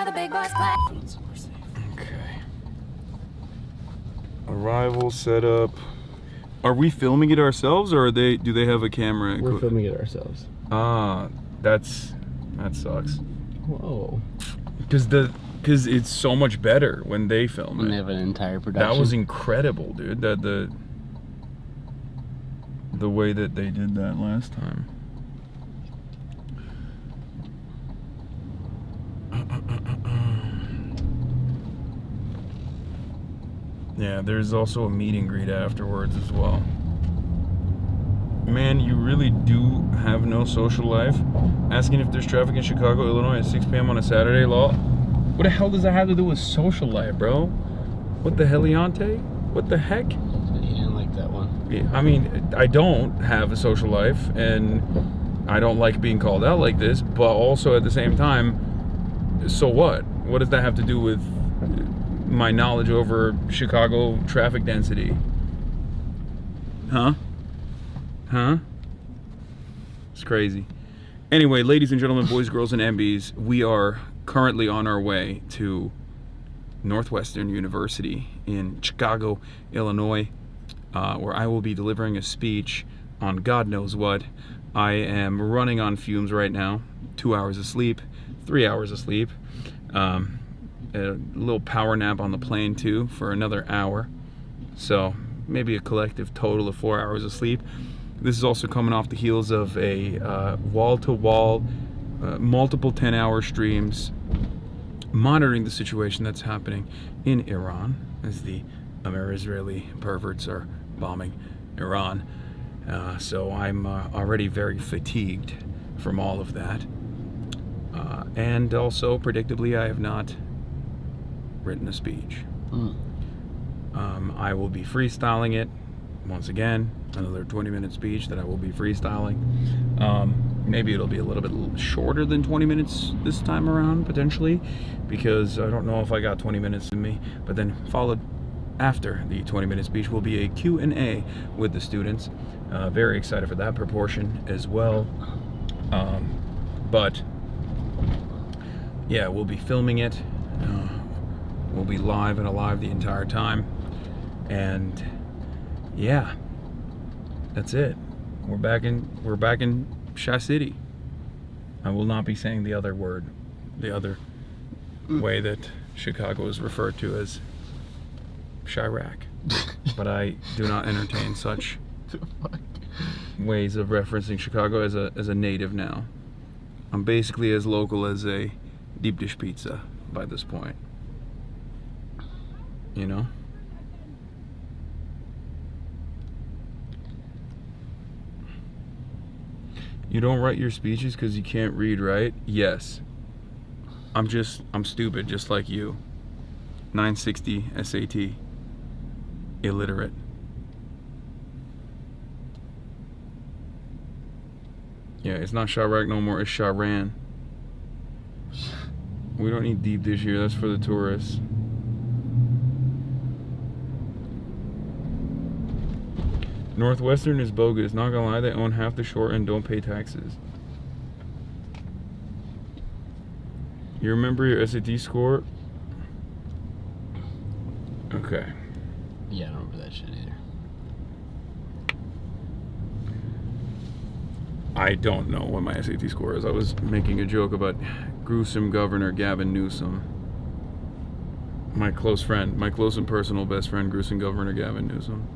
the big boys play. Okay. Arrival setup. Are we filming it ourselves, or do they have a camera? We're filming it ourselves. Ah, that sucks. Whoa. Because it's so much better when they film When it. they have an entire production. That was incredible, dude. The way that they did that last time. Yeah, there's also a meet and greet afterwards as well. Man, you really do have no social life? Asking if there's traffic in Chicago, Illinois at 6 p.m. on a Saturday, law? What the hell does that have to do with social life, bro? What the heliante? What the heck? You didn't like that one. Yeah, I mean, I don't have a social life, and I don't like being called out like this, but also at the same time, so what? What does that have to do with my knowledge over Chicago traffic density? Huh? It's crazy. Anyway, ladies and gentlemen, boys, girls, and MBs, we are currently on our way to Northwestern University in Chicago, Illinois, where I will be delivering a speech on God knows what. I am running on fumes right now. 2 hours of sleep, 3 hours of sleep. A little power nap on the plane too for another hour. So maybe a collective total of 4 hours of sleep. This is also coming off the heels of a wall-to-wall, multiple 10-hour streams monitoring the situation that's happening in Iran as the Israeli perverts are bombing Iran. So I'm already very fatigued from all of that. And also, predictably, I have not written a speech. I will be freestyling it once again. Another 20-minute speech that I will be freestyling. Maybe it'll be a little bit shorter than 20 minutes this time around, potentially, because I don't know if I got 20 minutes in me. But then followed after the 20-minute speech will be a Q&A with the students. Very excited for that proportion as well. But yeah, we'll be filming it. We'll be live and alive the entire time. And yeah, that's it. We're back in Shy City. I will not be saying the other word, the other way that Chicago is referred to as Chirac. But I do not entertain such ways of referencing Chicago as a native now. I'm basically as local as a deep dish pizza by this point. You know? You don't write your speeches because you can't read, right? Yes. I'm stupid, just like you. 960 SAT. Illiterate. Yeah, it's not Chirac no more, it's Charan. We don't need deep dish here, that's for the tourists. Northwestern is bogus. Not gonna lie, they own half the shore and don't pay taxes. You remember your SAT score? Okay. Yeah, I don't remember that shit either. I don't know what my SAT score is. I was making a joke about gruesome Governor Gavin Newsom. My close friend, my close and personal best friend, gruesome Governor Gavin Newsom.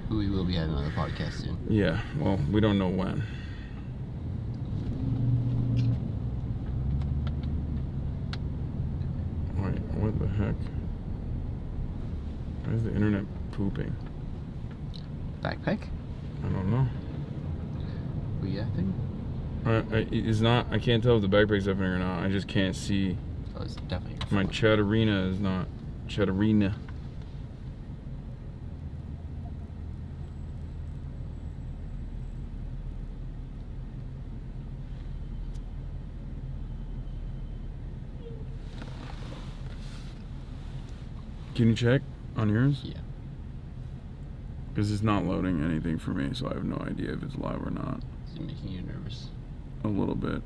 We will be having another podcast soon. Yeah, well, we don't know when. Wait, what the heck? Why is the internet pooping? Backpack? I don't know. Yeah, I think. It's not. I can't tell if the backpack's deafening or not. I just can't see. Oh, it's definitely your My phone. Chatterina is not. Chatterina. Can you check on yours? Yeah. Because it's not loading anything for me, so I have no idea if it's live or not. Is it making you nervous? A little bit.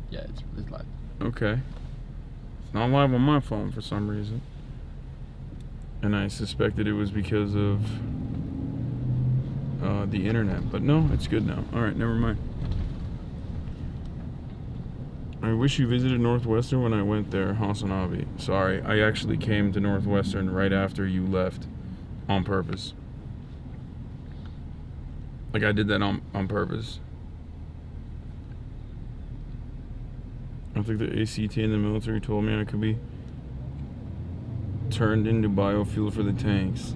Yeah, it's live. Okay. It's not live on my phone for some reason. And I suspected it was because of the internet. But no, it's good now. Alright, never mind. I wish you visited Northwestern when I went there, HasanAbi. Sorry, I actually came to Northwestern right after you left on purpose. Like, I did that on purpose. I think the ACT in the military told me I could be turned into biofuel for the tanks.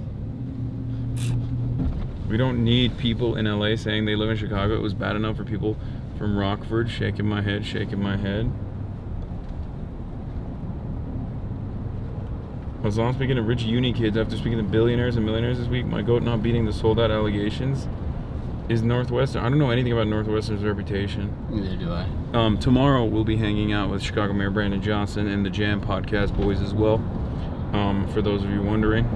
We don't need people in LA saying they live in Chicago. It was bad enough for people from Rockford shaking my head, shaking my head. As long as speaking to rich uni kids after speaking to billionaires and millionaires this week, my goat not beating the sold out allegations is Northwestern. I don't know anything about Northwestern's reputation. Neither do I. Tomorrow we'll be hanging out with Chicago Mayor Brandon Johnson and the Jam Podcast boys as well. For those of you wondering.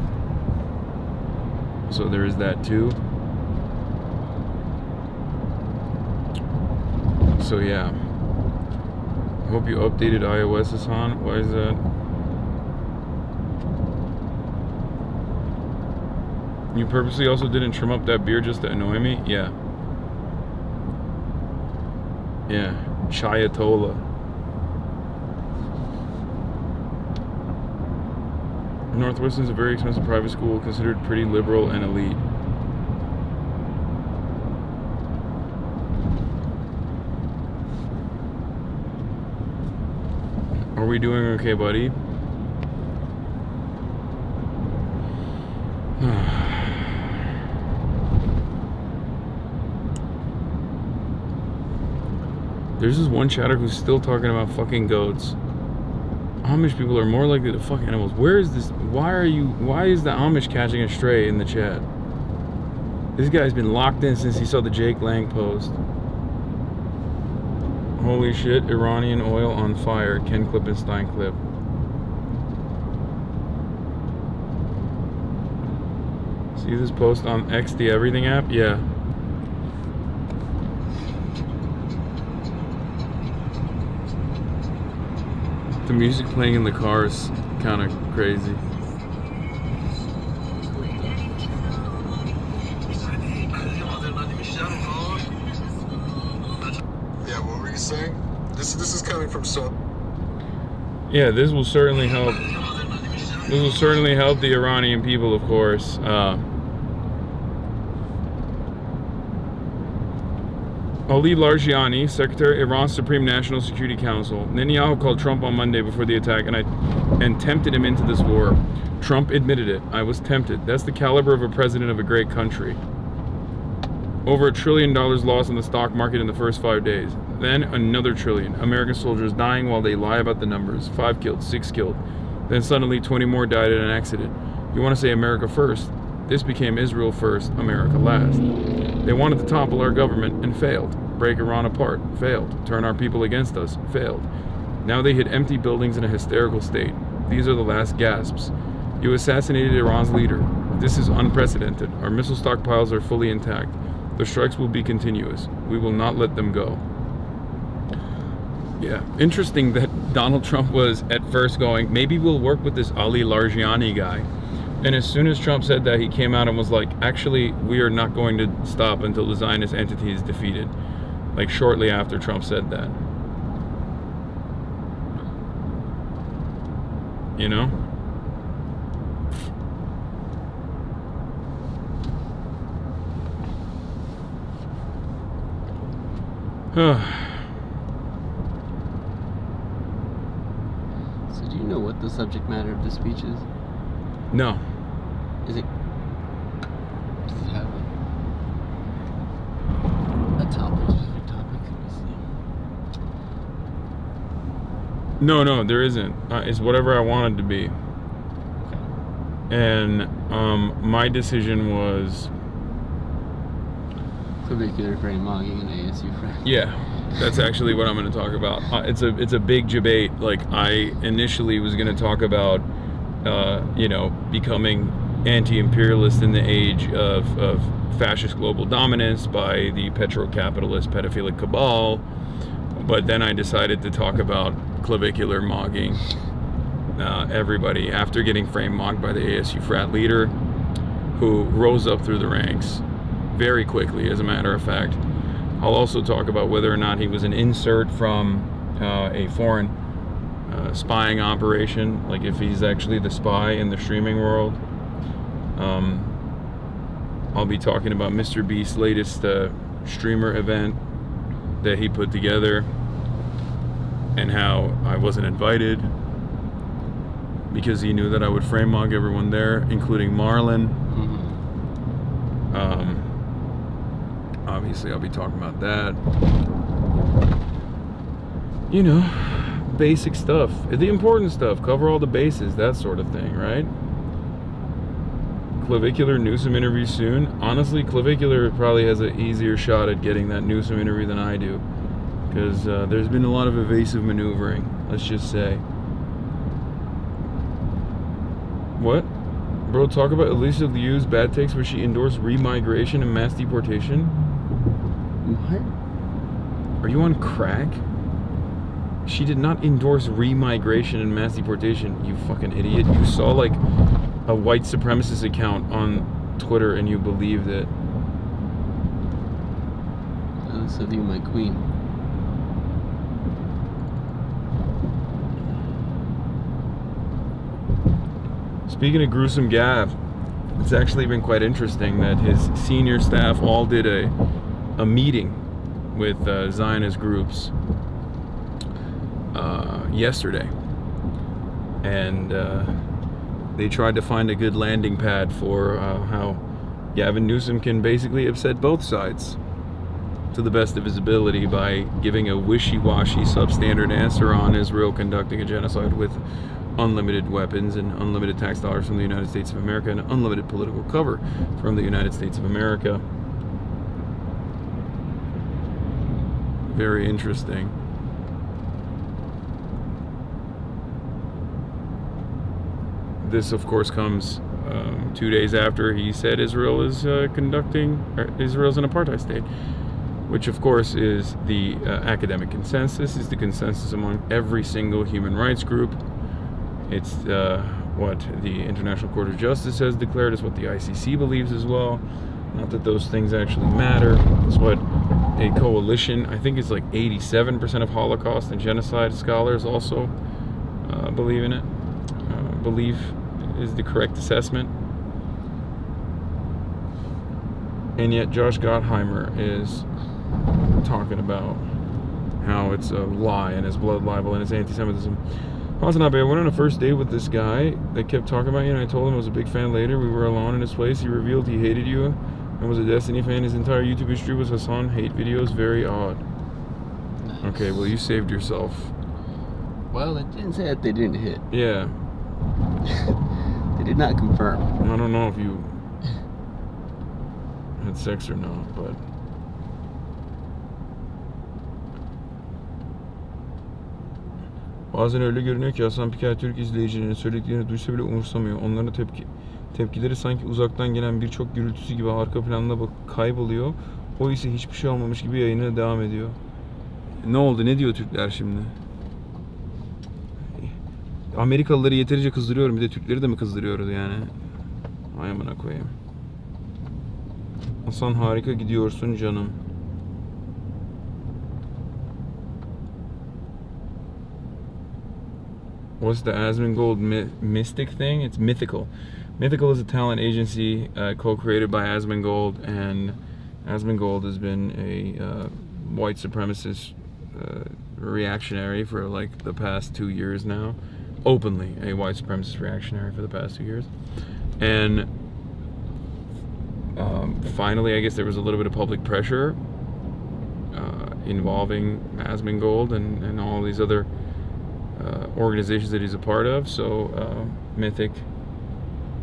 So there is that too. So yeah. I hope you updated iOS, Hasan. Why is that? You purposely also didn't trim up that beard just to annoy me? Yeah. Yeah. Chiatola. Northwestern is a very expensive private school considered pretty liberal and elite. Are we doing okay, buddy? There's this one chatter who's still talking about fucking goats. Amish people are more likely to fuck animals. Where is this? Why is the Amish catching a stray in the chat? This guy's been locked in since he saw the Jake Lang post. Holy shit, Iranian oil on fire. Ken Klippenstein clip. See this post on X, the Everything app? Yeah. The music playing in the car is kind of crazy. Yeah, what were you saying? This is coming from Yeah, this will certainly help. This will certainly help the Iranian people, of course. Ali Larijani, Secretary, Iran's Supreme National Security Council. Netanyahu called Trump on Monday before the attack and tempted him into this war. Trump admitted it. I was tempted. That's the caliber of a president of a great country. Over $1 trillion lost in the stock market in the first 5 days. Then another trillion. American soldiers dying while they lie about the numbers. 5 killed, 6 killed. Then suddenly 20 more died in an accident. You want to say America first? This became Israel first, America last. They wanted to topple our government and failed. Break Iran apart, failed. Turn our people against us, failed. Now they hit empty buildings in a hysterical state. These are the last gasps. You assassinated Iran's leader. This is unprecedented. Our missile stockpiles are fully intact. The strikes will be continuous. We will not let them go. Yeah, interesting that Donald Trump was at first going, maybe we'll work with this Ali Larijani guy. And as soon as Trump said that, he came out and was like, actually, we are not going to stop until the Zionist entity is defeated. Like shortly after Trump said that. You know? So do you know what the subject matter of this speech is? No. Does it have a topic, specific topic? No, there isn't. It's whatever I wanted to be. Okay. And my decision was... Curricular frame mogging and ASU frame. Yeah, that's actually what I'm going to talk about. It's a big debate. Like, I initially was going to talk about, becoming anti-imperialist in the age of fascist global dominance by the petro-capitalist pedophilic cabal. But then I decided to talk about clavicular mogging everybody after getting frame mocked by the ASU frat leader, who rose up through the ranks very quickly, as a matter of fact. I'll also talk about whether or not he was an insert from a foreign spying operation, like if he's actually the spy in the streaming world. I'll be talking about Mr. Beast's latest streamer event that he put together, and how I wasn't invited because he knew that I would frame mock everyone there, including Marlon. Obviously, I'll be talking about that. You know, basic stuff, the important stuff, cover all the bases, that sort of thing, right? Clavicular Newsom interview soon. Honestly, Clavicular probably has an easier shot at getting that Newsom interview than I do, because there's been a lot of evasive maneuvering, let's just say. What? Bro, talk about Elisa Liu's bad takes where she endorsed remigration and mass deportation. What? Are you on crack? She did not endorse remigration and mass deportation, you fucking idiot. You saw like a white supremacist account on Twitter and you believed it. Elisa Liu, my queen. Speaking of gruesome Gav, it's actually been quite interesting that his senior staff all did a meeting with Zionist groups yesterday, and they tried to find a good landing pad for how Gavin Newsom can basically upset both sides to the best of his ability by giving a wishy-washy substandard answer on Israel conducting a genocide with unlimited weapons and unlimited tax dollars from the United States of America and unlimited political cover from the United States of America. Very interesting. This, of course, comes 2 days after he said Israel is Israel's an apartheid state, which, of course, is the academic consensus, is the consensus among every single human rights group. It's what the International Court of Justice has declared, is what the ICC believes as well. Not that those things actually matter. It's what a coalition, I think it's like 87% of Holocaust and genocide scholars also believe in it. Believe is the correct assessment. And yet Josh Gottheimer is talking about how it's a lie and it's blood libel and it's anti-Semitism. HasanAbi, I went on a first date with this guy that kept talking about you, and I told him I was a big fan later. We were alone in his place. He revealed he hated you and was a Destiny fan. His entire YouTube history was Hasan hate videos. Very odd. Nice. Okay, well, you saved yourself. Well, it didn't say that they didn't hit. Yeah. They did not confirm. I don't know if you had sex or not, but... Bazen öyle görünüyor ki Hasan Piker Türk izleyicilerinin söylediklerini duysa bile umursamıyor. Onların tepkileri sanki uzaktan gelen birçok gürültüsü gibi arka planda kayboluyor. O ise hiçbir şey olmamış gibi yayına devam ediyor. Ne oldu? Ne diyor Türkler şimdi? Amerikalıları yeterince kızdırıyorum. Bir de Türkleri de mi kızdırıyoruz yani? Ay amına koyayım. Hasan harika gidiyorsun canım. What's the Asmongold Mystic thing? It's Mythical. Mythical is a talent agency co-created by Asmongold, and Asmongold has been a white supremacist reactionary for like the past 2 years now. Openly a white supremacist reactionary for the past 2 years. And finally, I guess there was a little bit of public pressure involving Asmongold and all these other organizations that he's a part of. So Mythic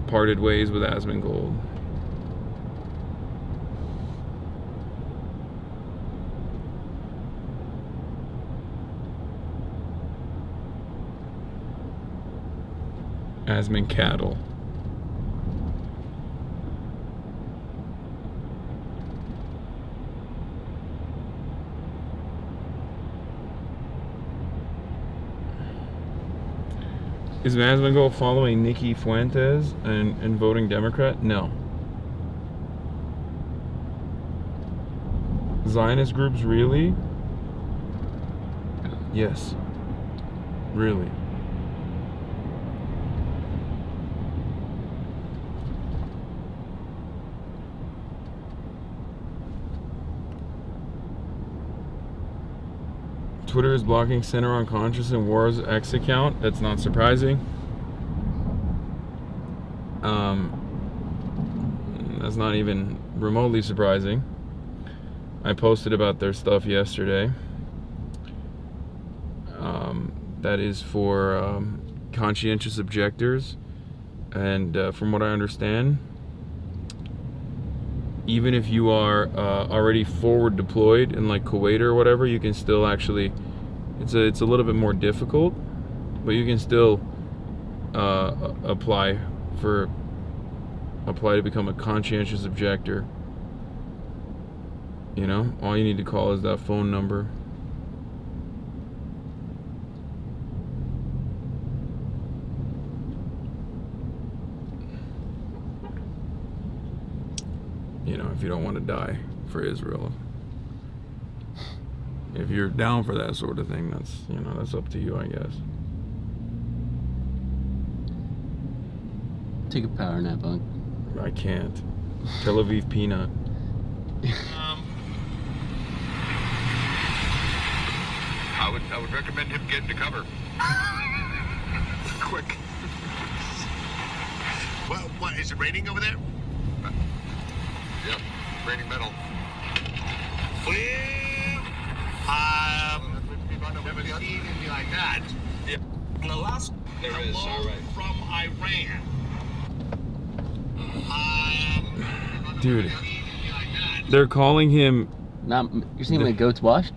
parted ways with Asmongold. Asmon Cattle. Is Masvingo following Nikki Fuentes and voting Democrat? No. Zionist groups, really? Yes. Really. Twitter is blocking Center on Conscience and War's X account. That's not surprising. That's not even remotely surprising. I posted about their stuff yesterday. That is for conscientious objectors, and from what I understand, even if you are already forward deployed in like Kuwait or whatever, you can still actually, it's a little bit more difficult, but you can still apply to become a conscientious objector. You know, all you need to call is that phone number. You know, if you don't want to die for Israel. If you're down for that sort of thing, that's, you know, that's up to you, I guess. Take a power nap, Unc. I can't. Tel Aviv peanut. I would recommend him getting to cover. Quick. What, is it raining over there? Yep, raining metal. Well, never seen anything like that. Yeah. And the last there is, all right. From Iran. Dude, they're calling him... You're saying my goat's washed?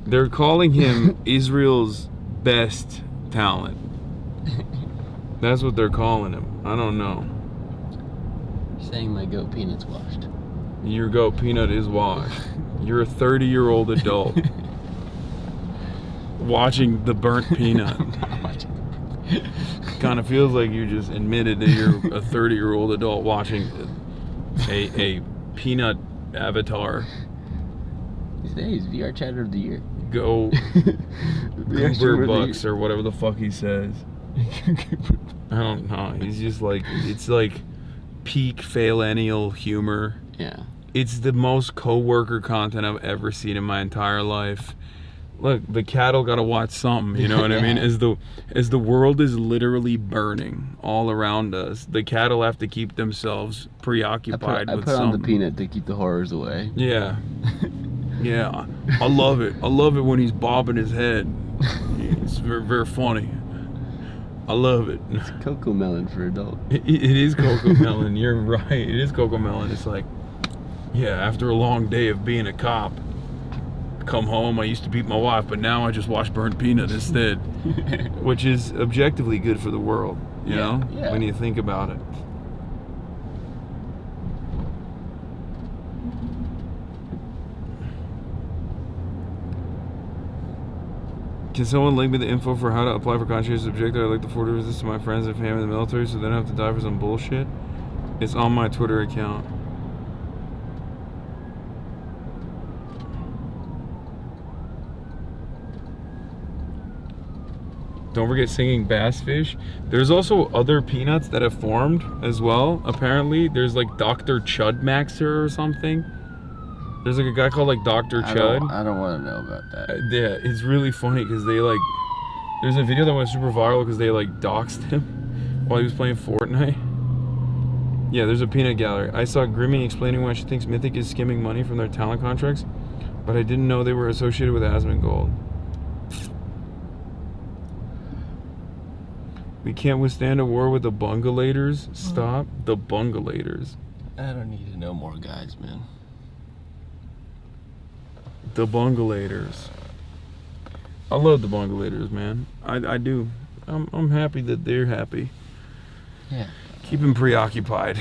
They're calling him Israel's best talent. That's what they're calling him. I don't know. You're saying my goat peanut's washed. Your goat peanut is washed. You're a 30-year-old adult watching the burnt peanut. Kind of feels like you just admitted that you're a 30-year-old adult watching a peanut avatar. These days, VR chatter of the year. Go Goober Bucks or whatever the fuck he says. I don't know. He's just like, it's like peak faillennial humor. Yeah. It's the most co-worker content I've ever seen in my entire life. Look, the cattle gotta watch something, you know what I mean? As the world is literally burning all around us, the cattle have to keep themselves preoccupied with something. I put on the peanut to keep the horrors away. Yeah. Yeah. I love it. I love it when he's bobbing his head. It's very, very funny. I love it. It's Cocoa Melon for adults. It is Cocoa Melon. You're right. It is Cocoa Melon. It's like, yeah, after a long day of being a cop, come home, I used to beat my wife, but now I just watch burnt peanut instead. Which is objectively good for the world, you know? Yeah. When you think about it. Can someone link me the info for how to apply for conscientious objector? I'd like to forward this to my friends and family in the military so they don't have to die for some bullshit. It's on my Twitter account. Don't forget singing Bass Fish. There's also other peanuts that have formed as well, apparently. There's like Dr. Chudmaxer or something. There's like a guy called like Dr. Chud. I don't want to know about that. Yeah, it's really funny because they like, there's a video that went super viral because they like doxed him while he was playing Fortnite. Yeah, there's a peanut gallery. I saw Grimmy explaining why she thinks Mythic is skimming money from their talent contracts, but I didn't know they were associated with Asmongold. We can't withstand a war with the bungalators. Stop the bungalators. I don't need to know more guys, man. The bungalators. I love the bungalators, man. I do. I'm happy that they're happy. Yeah. Keep them preoccupied.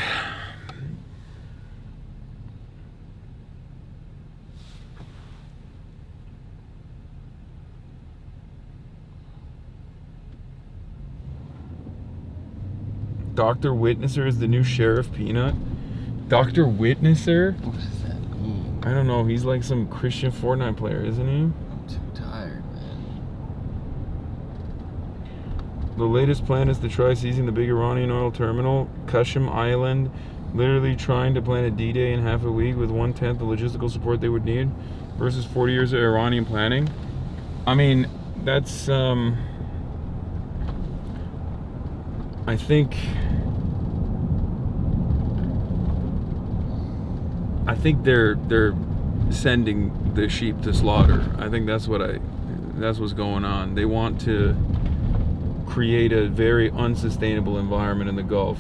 Dr. Witnesser is the new Sheriff Peanut. Dr. Witnesser? What does that mean? I don't know. He's like some Christian Fortnite player, isn't he? I'm too tired, man. The latest plan is to try seizing the big Iranian oil terminal, Qasem Island, literally trying to plan a D-Day in half a week with 1/10 the logistical support they would need versus 40 years of Iranian planning. I mean, that's, I think they're sending the sheep to slaughter. I think that's what's going on. They want to create a very unsustainable environment in the Gulf.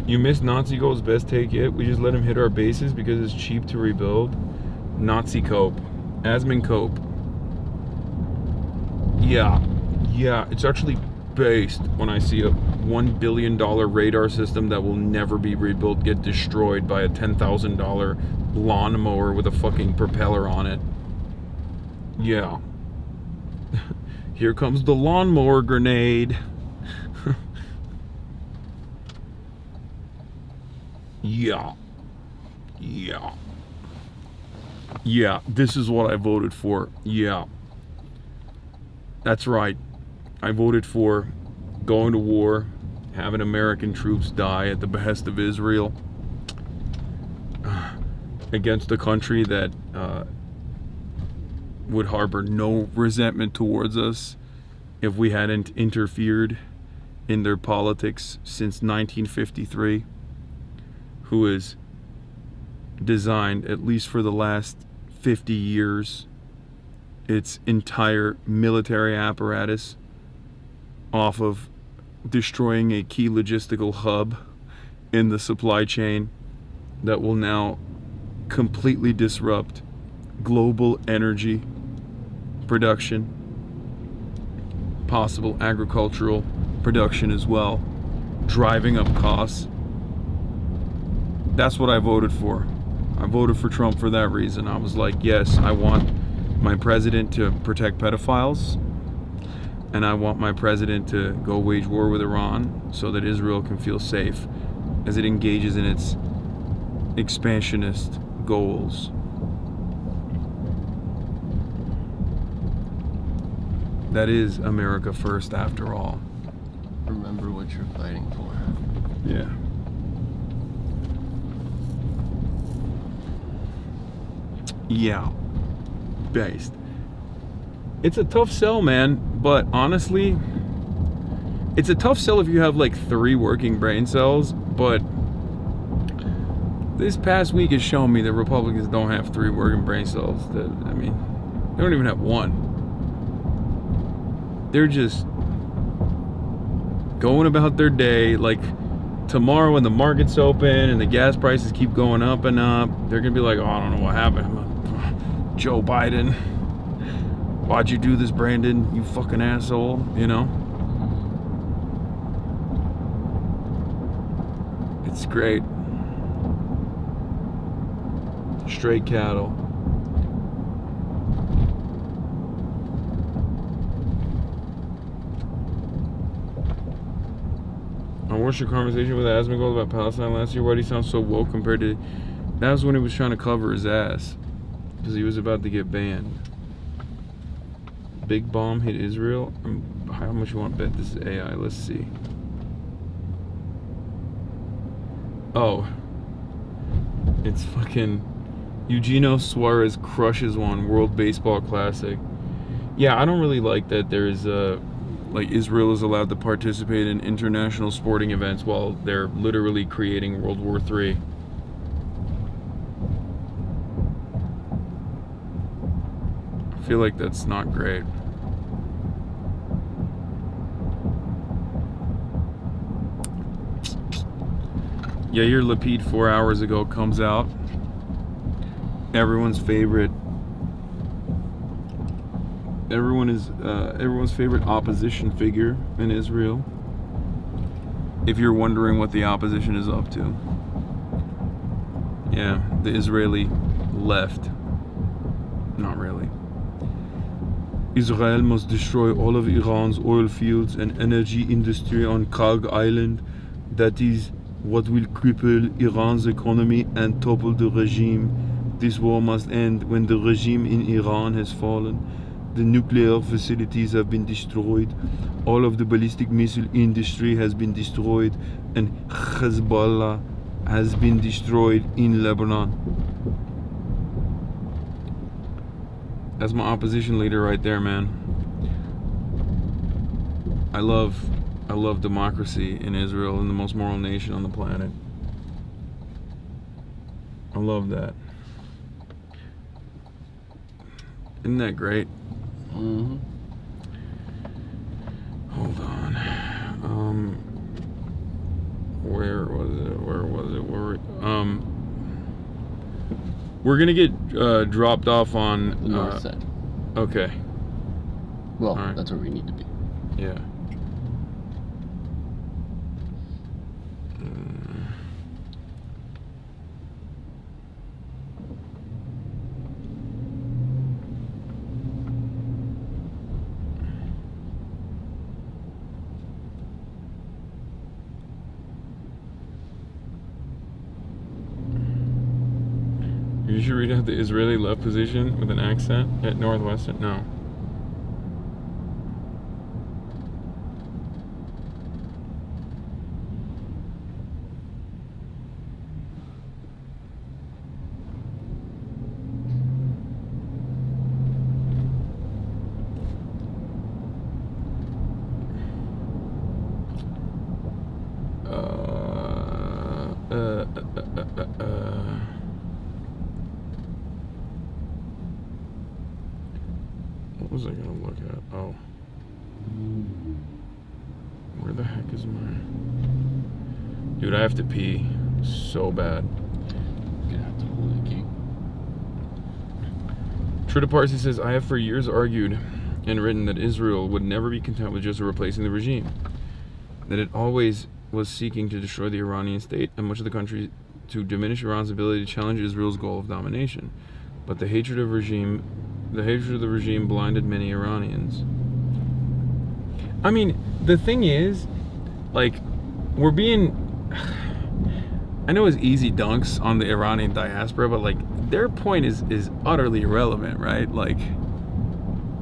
You missed Nazi Gold's best take yet? We just let him hit our bases because it's cheap to rebuild. Nazi cope. Asmin cope. Yeah, it's actually based when I see a $1 billion radar system that will never be rebuilt get destroyed by a $10,000 lawnmower with a fucking propeller on it. Yeah. Here comes the lawnmower grenade. Yeah, this is what I voted for. Yeah. That's right. I voted for going to war, having American troops die at the behest of Israel against a country that would harbor no resentment towards us if we hadn't interfered in their politics since 1953, who is designed, at least for the last 50 years, its entire military apparatus off of destroying a key logistical hub in the supply chain that will now completely disrupt global energy production, possible agricultural production as well, driving up costs. That's what I voted for. I voted for Trump for that reason. I was like, yes, I want my president to protect pedophiles, and I want my president to go wage war with Iran so that Israel can feel safe as it engages in its expansionist goals. That is America first, after all. Remember what you're fighting for. Yeah. Yeah. Based. It's a tough sell, man, but honestly, it's a tough sell if you have like 3 working brain cells, but this past week has shown me that Republicans don't have 3 working brain cells. They don't even have 1. They're just going about their day. Like tomorrow when the market's open and the gas prices keep going up and up, they're gonna be like, oh, I don't know what happened. Joe Biden, why'd you do this, Brandon? You fucking asshole, you know? It's great. Straight cattle. I watched your conversation with Asmongold about Palestine last year. Why do you sound so woke compared to... That was when he was trying to cover his ass, because he was about to get banned. Big bomb hit Israel. How much you want to bet this is AI? Let's see. Oh. It's fucking... Eugenio Suarez crushes one. World Baseball Classic. Yeah, I don't really like that there's like Israel is allowed to participate in international sporting events while they're literally creating World War III. I feel like that's not great. Yair Lapid 4 hours ago comes out. Everyone's favorite everyone's favorite opposition figure in Israel. if you're wondering what the opposition is up to. Yeah, the Israeli left. Not really. Israel must destroy all of Iran's oil fields and energy industry on Karg Island. That is what will cripple Iran's economy and topple the regime. This war must end when the regime in Iran has fallen. The nuclear facilities have been destroyed. All of the ballistic missile industry has been destroyed, and Hezbollah has been destroyed in Lebanon. That's my opposition leader right there, man. I love democracy in Israel, and the most moral nation on the planet. I love that. Isn't that great? Mm-hmm. Hold on. Where was it? We're gonna get dropped off on The north side. Okay. Well, All right. that's where we need to be. Yeah. You should read out the Israeli left position with an accent at Northwestern. No. What was I gonna look at? Oh. Where the heck is my... Dude, I have to pee so bad. Gonna have to hold it, King. True to Parsi says, I have for years argued and written that Israel would never be content with just replacing the regime. That it always was seeking to destroy the Iranian state and much of the country to diminish Iran's ability to challenge Israel's goal of domination. But the hatred of the regime blinded many Iranians. I mean, the thing is, like, we're being... I know it's easy dunks on the Iranian diaspora, but, like, their point is utterly irrelevant, right? Like,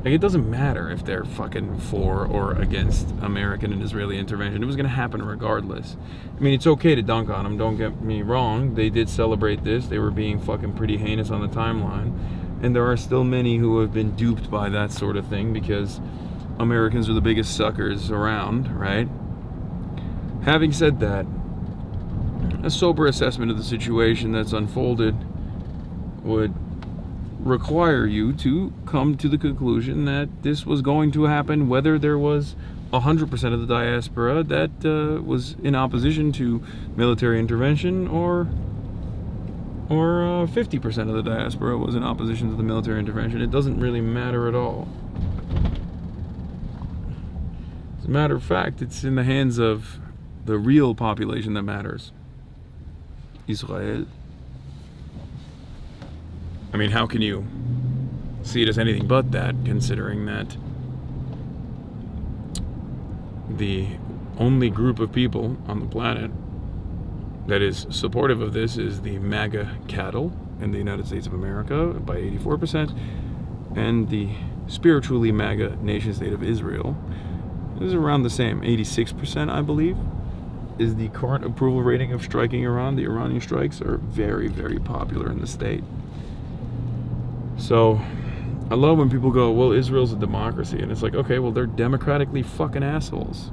it doesn't matter if they're fucking for or against American and Israeli intervention. It was going to happen regardless. I mean, it's okay to dunk on them, don't get me wrong. They did celebrate this. They were being fucking pretty heinous on the timeline. And there are still many who have been duped by that sort of thing because Americans are the biggest suckers around, right? Having said that, a sober assessment of the situation that's unfolded would require you to come to the conclusion that this was going to happen, whether there was 100% of the diaspora that was in opposition to military intervention or 50% of the diaspora was in opposition to the military intervention. It doesn't really matter at all. As a matter of fact, it's in the hands of the real population that matters. Israel. I mean, how can you see it as anything but that, considering that the only group of people on the planet that is supportive of this is the MAGA cattle in the United States of America by 84%, and the spiritually MAGA nation state of Israel is around the same, 86%, I believe, is the current approval rating of striking Iran. The Iranian strikes are very, very popular in the state. So I love when people go, well, Israel's a democracy, and it's like, okay, well, they're democratically fucking assholes.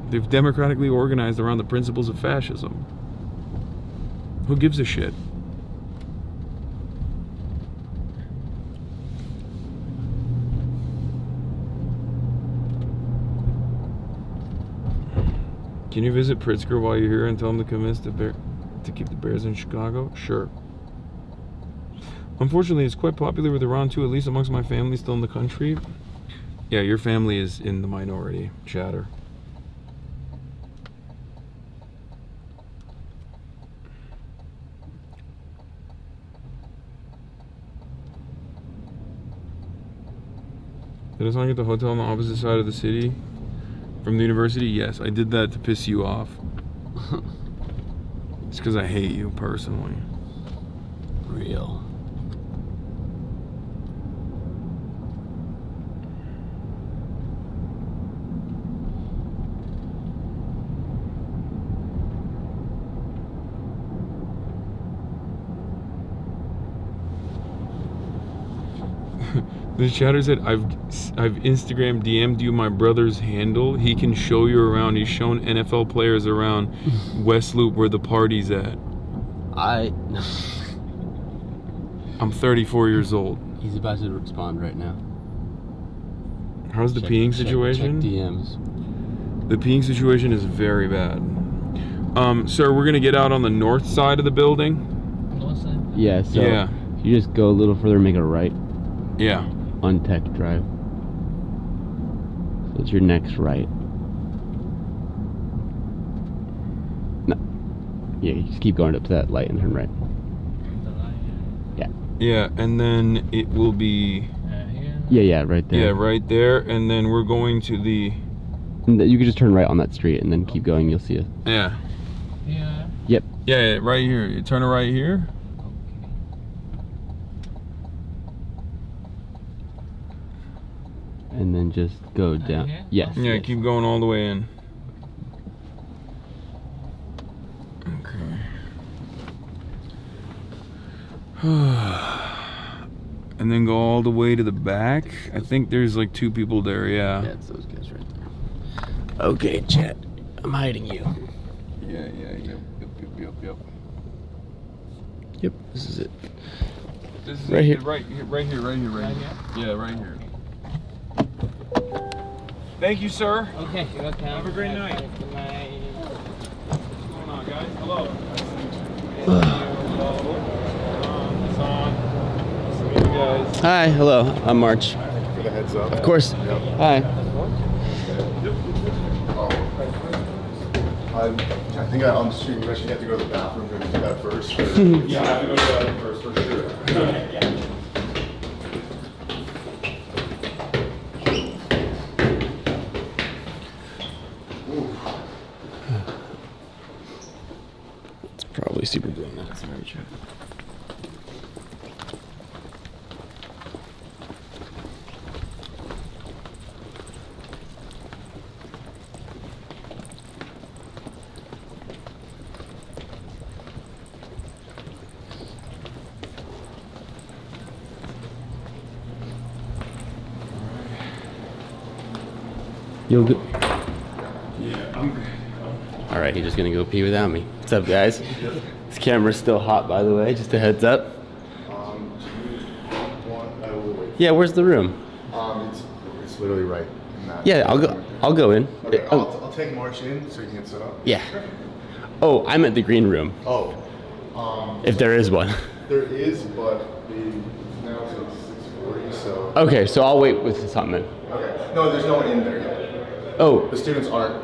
They've democratically organized around the principles of fascism. Who gives a shit? Can you visit Pritzker while you're here and tell him to convince to keep the Bears in Chicago? Sure. Unfortunately, it's quite popular with Iran too, at least amongst my family still in the country. Yeah, your family is in the minority, chatter. Did I not get the hotel on the opposite side of the city from the university? Yes, I did that to piss you off. It's because I hate you personally. Real. The chatter said, I've Instagram DM'd you my brother's handle. He can show you around. He's shown NFL players around West Loop where the party's at. I'm 34 years old. He's about to respond right now. How's the peeing situation? Check DMs. The peeing situation is very bad. Sir, we're gonna get out on the north side of the building. North side? Yeah, so Yeah. you just go a little further, make a right Yeah. on Tech Drive. So it's your next right. No. Yeah, you just keep going up to that light and turn right. The line Yeah. Yeah, and then it will be here. Yeah, right there. yeah, right there, and then we're going to the And you can just turn right on that street and then keep going. You'll see it. yeah. Here. Yep. Yeah, right here. You turn it right here. And then just go down. here? Yes. Yeah, yes. keep going all the way in. Okay. And then go all the way to the back. I think there's like 2 people there, yeah. Yeah, it's those guys right there. Okay, chat. I'm hiding you. Yep. Yep, this is it. This is Right here. Right here. Right here? Yeah, right here. Thank you, sir. Okay, you're welcome. Have a great night. Good night. What's going on, guys? Hello. Guys. Hi, hello. I'm March. For the heads up. Of course. Hi. I think on the street, you actually have to go to the bathroom. We're going to do that first. Or... Yeah, I have to go to the bathroom first, for sure. It's probably super blue now. That's very true. You'll go. Yeah, I'm good. All right, he's just gonna go pee without me. What's up, guys? This camera's still hot, by the way. Just a heads up. Do you want... wait. Yeah, where's the room? It's literally right in that. Yeah, I'll go in. Okay, Oh, I'll take March in so you can set up. yeah. Oh, I'm at the green room. Oh. If there is one. There is, but now it's like 6:40, so... Okay, so I'll wait with something. Okay. No, there's no one in there yet. Oh, The students aren't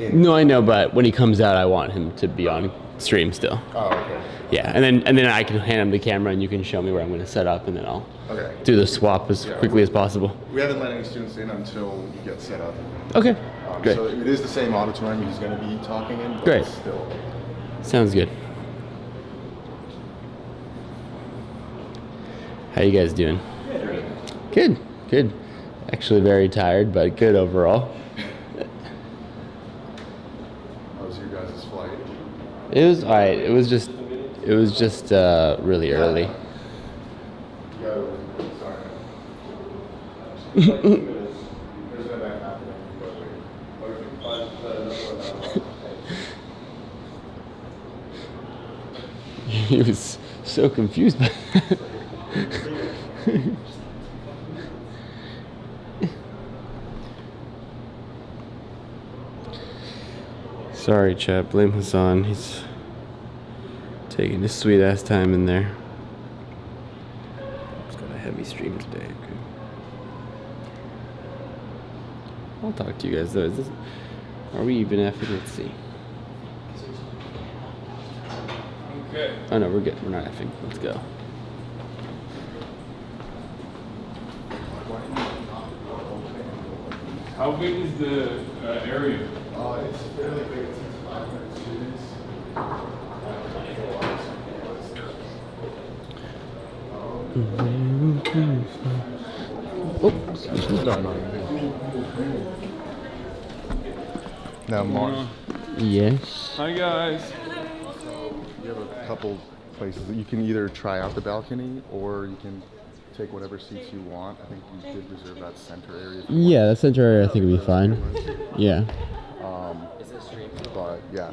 in. no, I know, but when he comes out, I want him to be on stream still. Oh, okay. Yeah, and then I can hand him the camera and you can show me where I'm going to set up, and then I'll Okay. do the swap as quickly as possible. We haven't let any students in until you get set up. Okay, great. So it is the same auditorium he's going to be talking in, but Great. still. Sounds good. How you guys doing? Good, good. Actually very tired, but good overall. How was your guys' flight? It was alright. It was just really early. He was so confused by that. Sorry, chat. Blame Hasan. He's taking his sweet ass time in there. He's got a heavy stream today. Okay. I'll talk to you guys though. Are we even effing? Let's see. Okay. Oh no, we're good. We're not effing. Let's go. How big is the area? It's fairly big. It's 500 students. Now, Mark, Yes. Hi guys. you have a couple places that you can either try out the balcony or you can take whatever seats you want. I think we did reserve that center area. If you Yeah, the center area I think would be fine. Yeah. But yeah.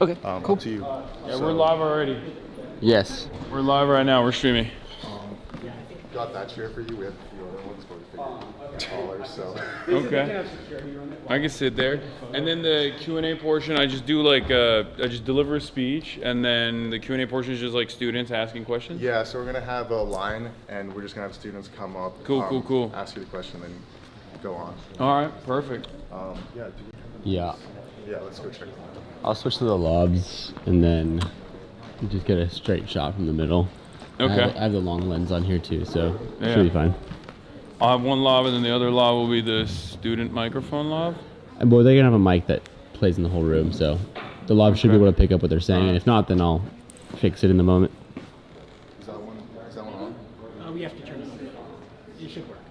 Okay. Cool. Up to you. Yeah, we're live already. Yes. We're live right now. We're streaming. Got that chair for you. We had a few other ones, but we figured taller, so. Okay. I can sit there. And then the Q&A portion, I just do like I just deliver a speech, and then the Q&A portion is just like students asking questions. Yeah, so we're gonna have a line, and we're just gonna have students come up. Cool. Ask you the question, then go on. All right, perfect. Yeah. Yeah, let's go check them out. I'll switch to the lobs and then just get a straight shot from the middle. Okay. I have the long lens on here too, so Yeah. should be fine. I'll have one lob, and then the other lob will be the student microphone lob. And boy, they're gonna have a mic that plays in the whole room, so the lob should be able to pick up what they're saying. And if not, then I'll fix it in the moment. Is that one on? We have to turn it on. It should work.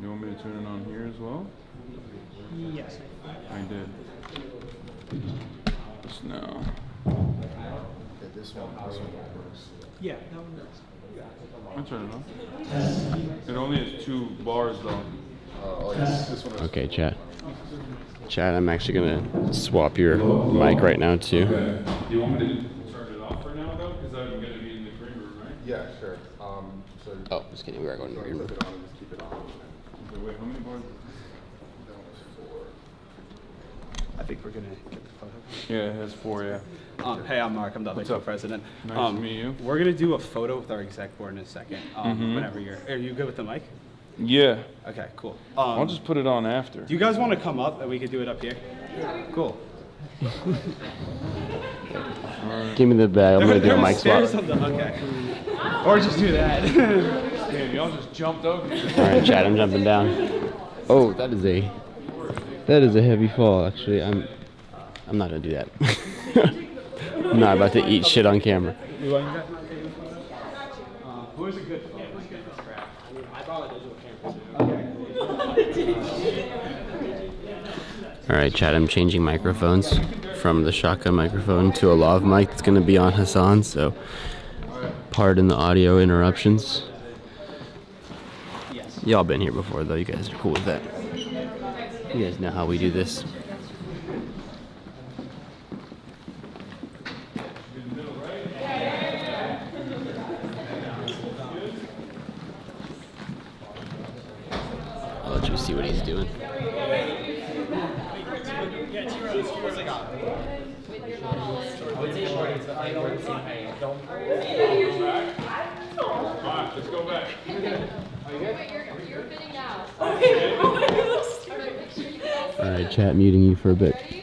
You want me to turn it on here as well? Yes. I did. Just now. Yeah, this one works. Yeah, that one works. I'll turn it on. It only has 2 bars though. This one works. Okay, chat. Chat, I'm actually gonna swap your mic right now too. Okay. Do you want me to turn it off for now though? Because I'm gonna be in the green room, right? Yeah, sure. So Oh, just kidding. We are going to the green room. flip it on and just keep it on. Okay, wait, how many bars? That one's 4. I think we're gonna get the photo. Yeah, it has 4, yeah. Hey, I'm Mark. I'm the other What's up? co-president. Nice to meet you. We're gonna do a photo with our exec board in a second. Whenever are you good with the mic? Yeah. Okay, cool. I'll just put it on after. Do you guys want to come up and we could do it up here? Cool. Give me the bag. I'm gonna do a mic swap. Okay. Or just do that. Damn, y'all just jumped over. All right, chat. I'm jumping down. Oh, that is a heavy fall. Actually, I'm not gonna do that. I'm not about to eat shit on camera. Who's a good photo? All right, chat. I'm changing microphones from the shotgun microphone to a lav mic that's gonna be on Hasan. So, pardon the audio interruptions. Y'all been here before, though. You guys are cool with that. You guys know how we do this. I'll let you see what he's doing. Alright, let's go back. You're fitting now. All right, chat. Muting you for a bit. Ready?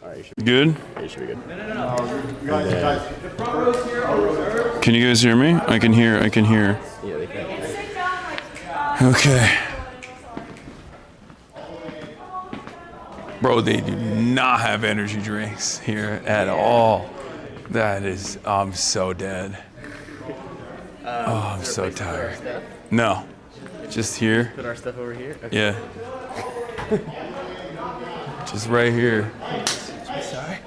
Alright, you should Good? you should be good. Can you guys hear me? I can hear. Yeah, they can. Okay. Bro, they do not have energy drinks here at all. That is, I'm so dead. I'm so tired. No, just here. Put our stuff over here. Okay. Yeah. Just right here. Sorry.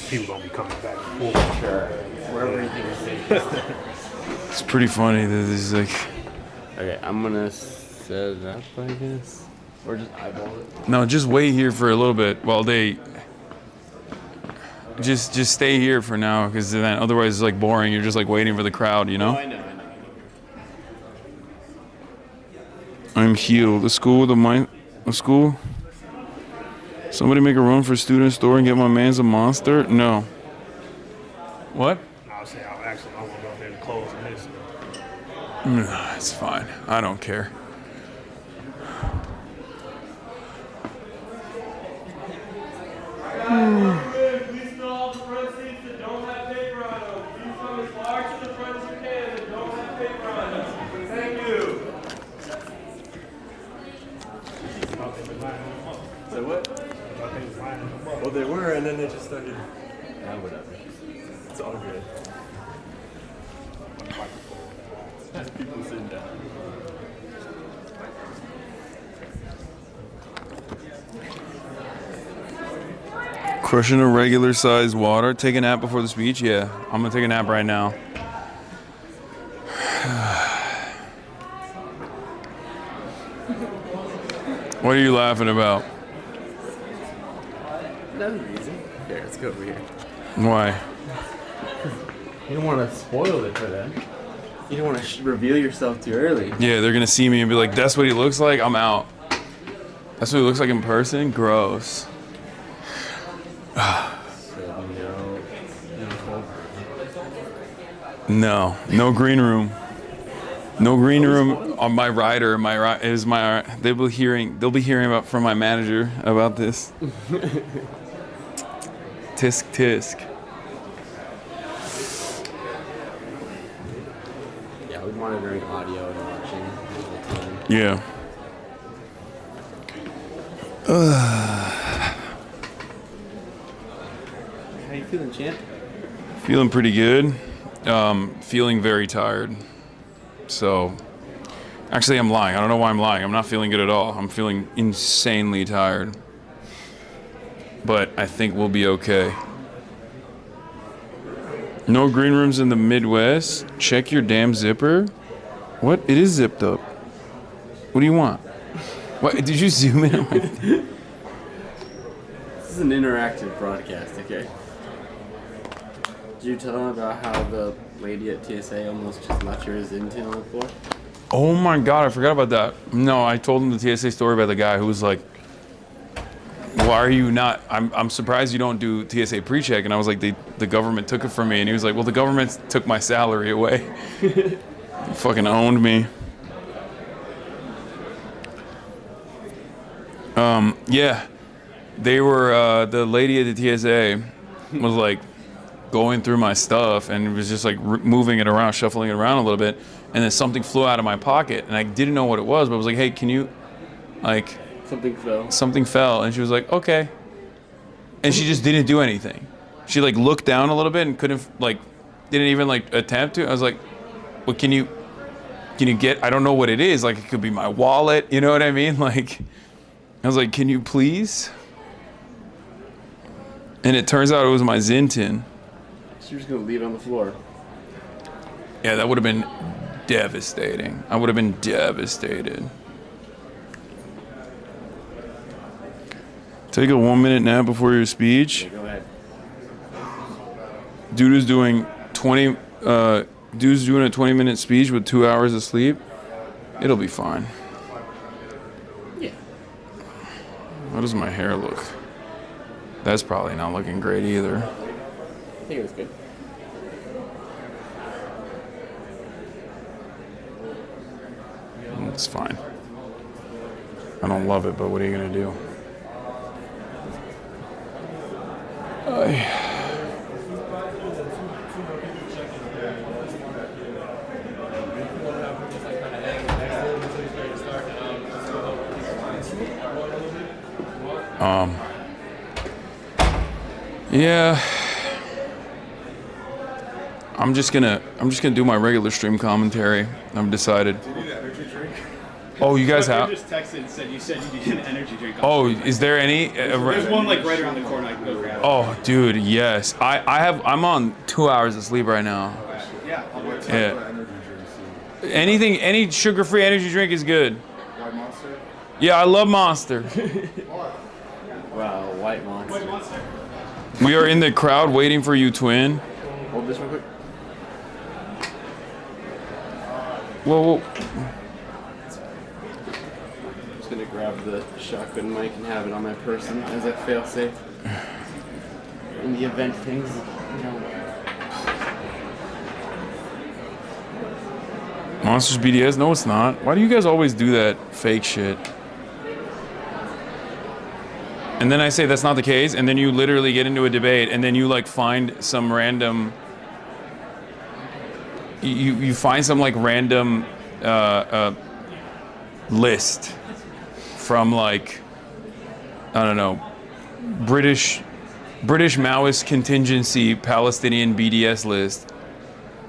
People gonna be coming back. Sure. Wherever you think is safe. It's pretty funny that this is like. Okay, I'm gonna set it up, I guess. Or just eyeball it. No, just wait here for a little bit while they. Just stay here for now, because then otherwise it's like boring. You're just like waiting for the crowd, you know. I know. I'm healed. The school with a school. Somebody make a run for student store and get my man's a monster? No. What? I'll say I want to go there and close on this. It's fine. I don't care. Please fill all the front seats that don't have paper on them. Please come as far to the front as you can that don't have paper on them. Thank you. So what? Well, they were, and then they just started. Whatever. It's all good. People sitting down. Crushing a regular sized water. Take a nap before the speech? Yeah. I'm gonna take a nap right now. What are you laughing about? No reason. Here, let's go over here. Why? You don't want to spoil it for them. You don't want to reveal yourself too early. Yeah, they're gonna see me and be like, that's what he looks like? I'm out. That's what he looks like in person? Gross. No green room. No green room on my rider. They'll be hearing about from my manager about this. Tisk. Yeah, we're monitoring audio and watching the whole time. Yeah. How you feeling, champ? Feeling pretty good. Feeling very tired. So, actually, I'm lying. I don't know why I'm lying. I'm not feeling good at all. I'm feeling insanely tired. But I think we'll be okay. No green rooms in the Midwest. Check your damn zipper. What? It is zipped up. What do you want? What? Did you zoom in? This is an interactive broadcast, okay? Did you tell them about how the lady at TSA almost just left your Zintin on the floor? Oh my God, I forgot about that. No, I told him the TSA story about the guy who was like, why are you not, I'm surprised you don't do TSA pre-check. And I was like, the government took it from me. And he was like, well, the government took my salary away. They fucking owned me. Yeah, they were, the lady at the TSA was like going through my stuff and it was just like moving it around, shuffling it around a little bit. And then something flew out of my pocket and I didn't know what it was, but I was like, hey, can you, like, something fell. And she was like, okay. And she just didn't do anything. She like looked down a little bit and couldn't, like, didn't even like attempt to. I was like, well, can you get, I don't know what it is. Like, it could be my wallet. You know what I mean? Like, I was like, can you please? And it turns out it was my Zintin. So you're just gonna leave it on the floor. Yeah, that would have been devastating. I would have been devastated. Take a 1 minute nap before your speech. Okay, go ahead. Dude is doing a 20-minute speech with 2 hours of sleep. It'll be fine. Yeah. How does my hair look? That's probably not looking great either. I think it was good. It's fine. I don't love it, but what are you gonna do? Yeah. I'm just gonna do my regular stream commentary. I've decided. Do you need an energy drink? Oh, you guys have? You just texted and said you needed an energy drink. Oh, is there any? There's one like right around the corner. I can go grab it. Oh, dude, yes. I'm on 2 hours of sleep right now. Yeah. Yeah. Anything, any sugar-free energy drink is good. White Monster? Yeah, I love Monster. Wow, white monster. Wait, Monster? We are in the crowd waiting for you, twin. Hold this real quick. Whoa. I'm just gonna grab the shotgun mic and have it on my person as a failsafe. In the event things, you know. Monsters BDS? No, it's not. Why do you guys always do that fake shit? And then I say that's not the case, and then you literally get into a debate, and then you like find some random. You find some like random list from like I don't know, British Maoist contingency Palestinian BDS list,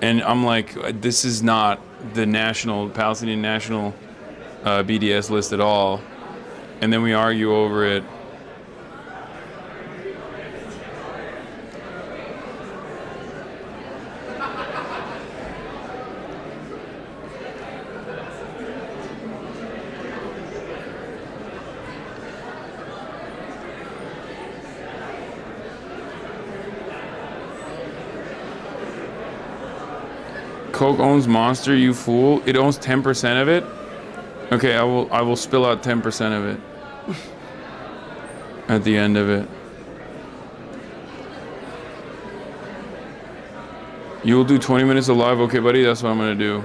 and I'm like, this is not the Palestinian national BDS list at all, and then we argue over it. Coke owns Monster, you fool. It owns 10% of it? Okay, I will spill out 10% of it. At the end of it. You will do 20 minutes of live? Okay, buddy, that's what I'm gonna do.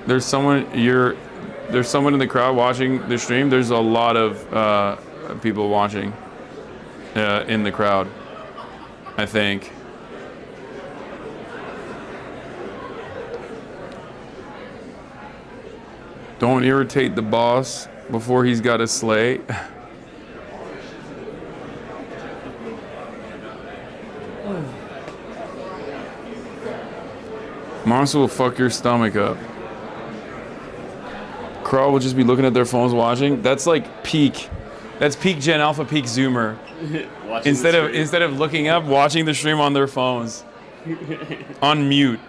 There's someone in the crowd watching the stream. There's a lot of people watching in the crowd, I think. Don't irritate the boss before he's got a slay. Monster will fuck your stomach up. Crawl will just be looking at their phones watching. That's like peak. That's peak Gen Alpha, peak Zoomer. Instead of looking up, watching the stream on their phones. On mute.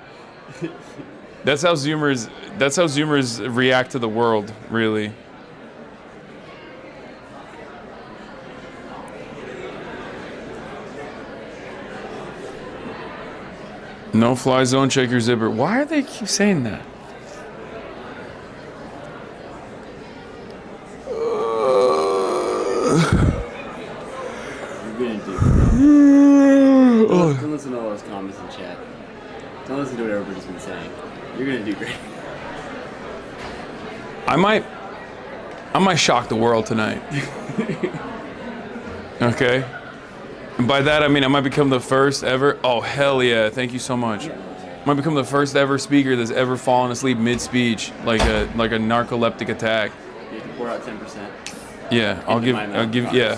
That's how Zoomers react to the world, really. No fly zone, check your zipper. Why do they keep saying that? You're gonna do. Don't listen to all those comments in chat. Don't listen to what everybody's been saying. You're gonna do great. I might shock the world tonight. Okay? And by that I mean I might become the first ever. Oh hell yeah, thank you so much. I might become the first ever speaker that's ever fallen asleep mid-speech, like a narcoleptic attack. You have to pour out 10%. Yeah, I'll give yeah.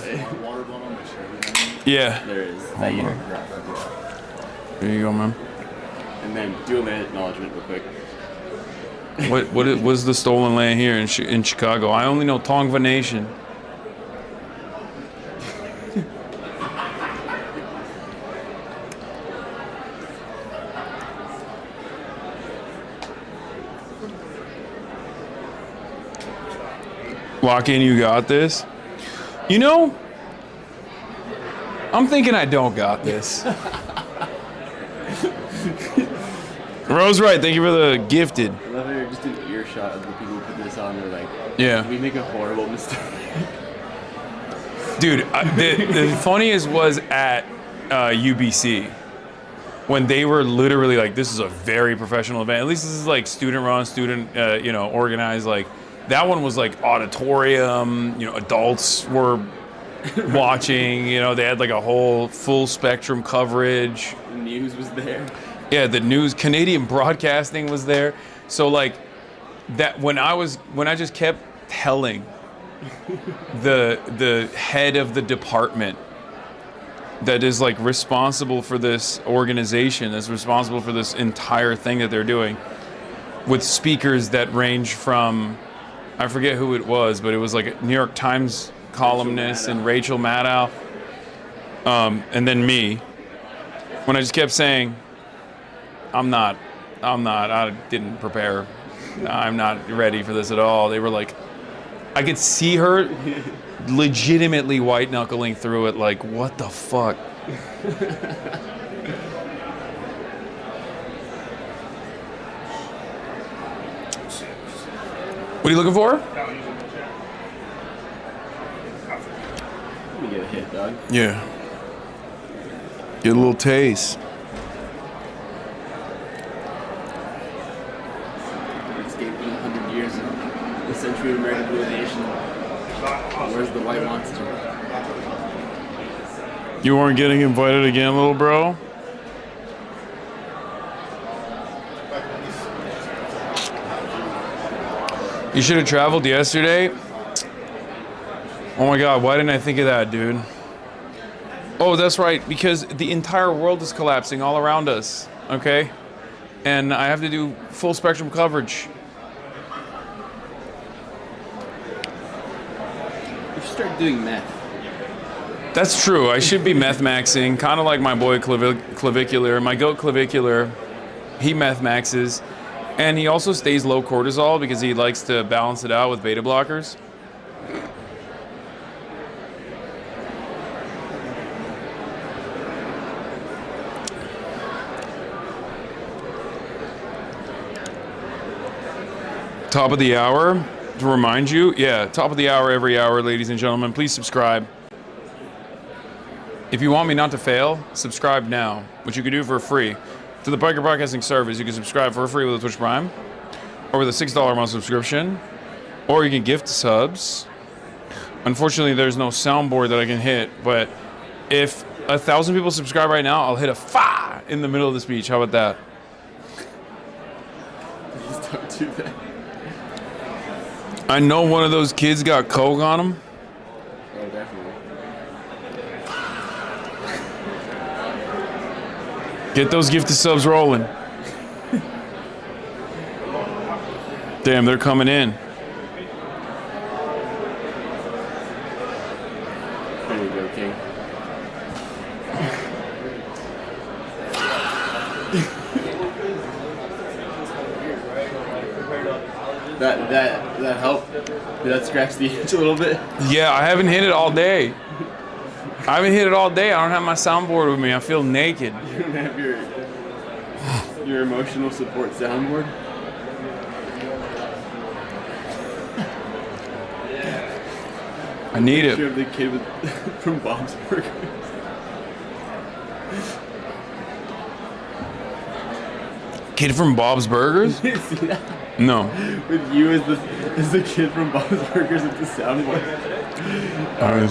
Yeah. There is. That you There you go, man. And then do a minute acknowledgement real quick. What's the stolen land here in Chicago? I only know Tongva Nation. Lock in, you got this. You know, I'm thinking I don't got this. Rose right, thank you for the gifted. I love how you're just an earshot of the people who put this on. They're like, Yeah. we make a horrible mistake. Dude, the funniest was at UBC when they were literally like, this is a very professional event. At least this is like student run, organized. Like that one was like auditorium, adults were watching. You know, they had like a whole full spectrum coverage. The news was there. Yeah, the news, Canadian broadcasting was there. So like that when I just kept telling the head of the department that is like responsible for this organization, that's responsible for this entire thing that they're doing, with speakers that range from, I forget who it was, but it was like a New York Times columnist and Rachel Maddow, and then me. When I just kept saying, I didn't prepare. I'm not ready for this at all. They were like, I could see her legitimately white knuckling through it like, what the fuck? What are you looking for? Let me get a hit, dog. Yeah. Get a little taste. Escaping 100 years of the century of American domination. Where's the white monster? You weren't getting invited again, little bro? You should have traveled yesterday. Oh my God, why didn't I think of that, dude? Oh, that's right, because the entire world is collapsing all around us, okay? And I have to do full spectrum coverage. You should start doing meth. That's true. I should be meth maxing, kind of like my boy Clavicular. My goat Clavicular, he meth maxes. And he also stays low cortisol because he likes to balance it out with beta blockers. Top of the hour, to remind you, yeah, top of the hour every hour, ladies and gentlemen. Please subscribe. If you want me not to fail, subscribe now, which you can do for free. To the Biker Broadcasting service, you can subscribe for free with a Twitch Prime, or with a $6 a month subscription, or you can gift subs. Unfortunately, there's no soundboard that I can hit, but if 1,000 people subscribe right now, I'll hit a fa in the middle of the speech. How about that? Please don't do that. I know one of those kids got coke on him. Oh, definitely. Get those gifted subs rolling. Damn, they're coming in. There you go, King. That helped? Did that scratch the itch a little bit? Yeah, I haven't hit it all day. I don't have my soundboard with me. I feel naked. You don't have your emotional support soundboard? I need You it. have the kid with, from Bob's Burgers. Kid from Bob's Burgers? You see that? No. With you as the kid from Bob's Burgers with the soundboard.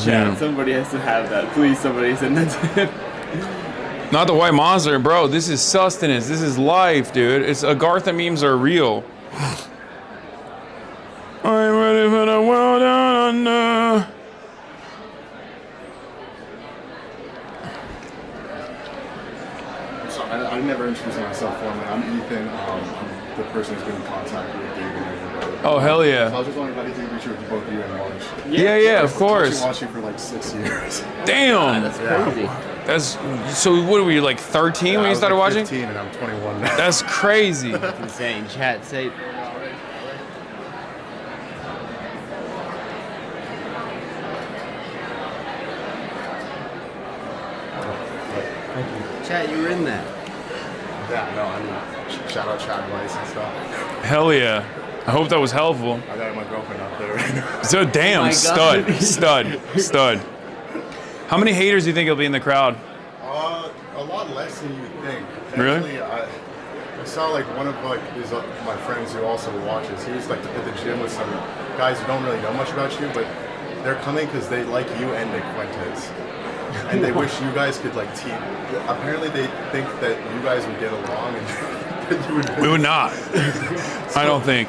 Chat, somebody has to have that. Please, somebody send that to him. Not the white monster, bro. This is sustenance. This is life, dude. It's Agartha memes are real. I'm ready for the world down under. So I never introduced myself formally. I'm Ethan. I'm the person who's been in contact with David and everybody. Oh, hell yeah. So I was just wondering if I could take a picture with both you and Marge. Yeah, of I've course. been watching for like 6 years. Damn. That's crazy. That's so. What were you like 13 when you started watching? 15 and I'm 21 now. That's crazy. Insane. Chat, say. Chat, you were in that. Yeah, no, I mean, shout out chat advice and stuff. Hell yeah. I hope that was helpful. I got my girlfriend out there right now. So damn, my stud, God. stud. How many haters do you think will be in the crowd? A lot less than you would think. Really? Actually, I saw like one of my friends who also watches. He was like at the gym with some guys who don't really know much about you, but they're coming because they like you and Nick Fuentes. And they wish you guys could like team. Apparently they think that you guys would get along and that you would. We would not. So, I don't think.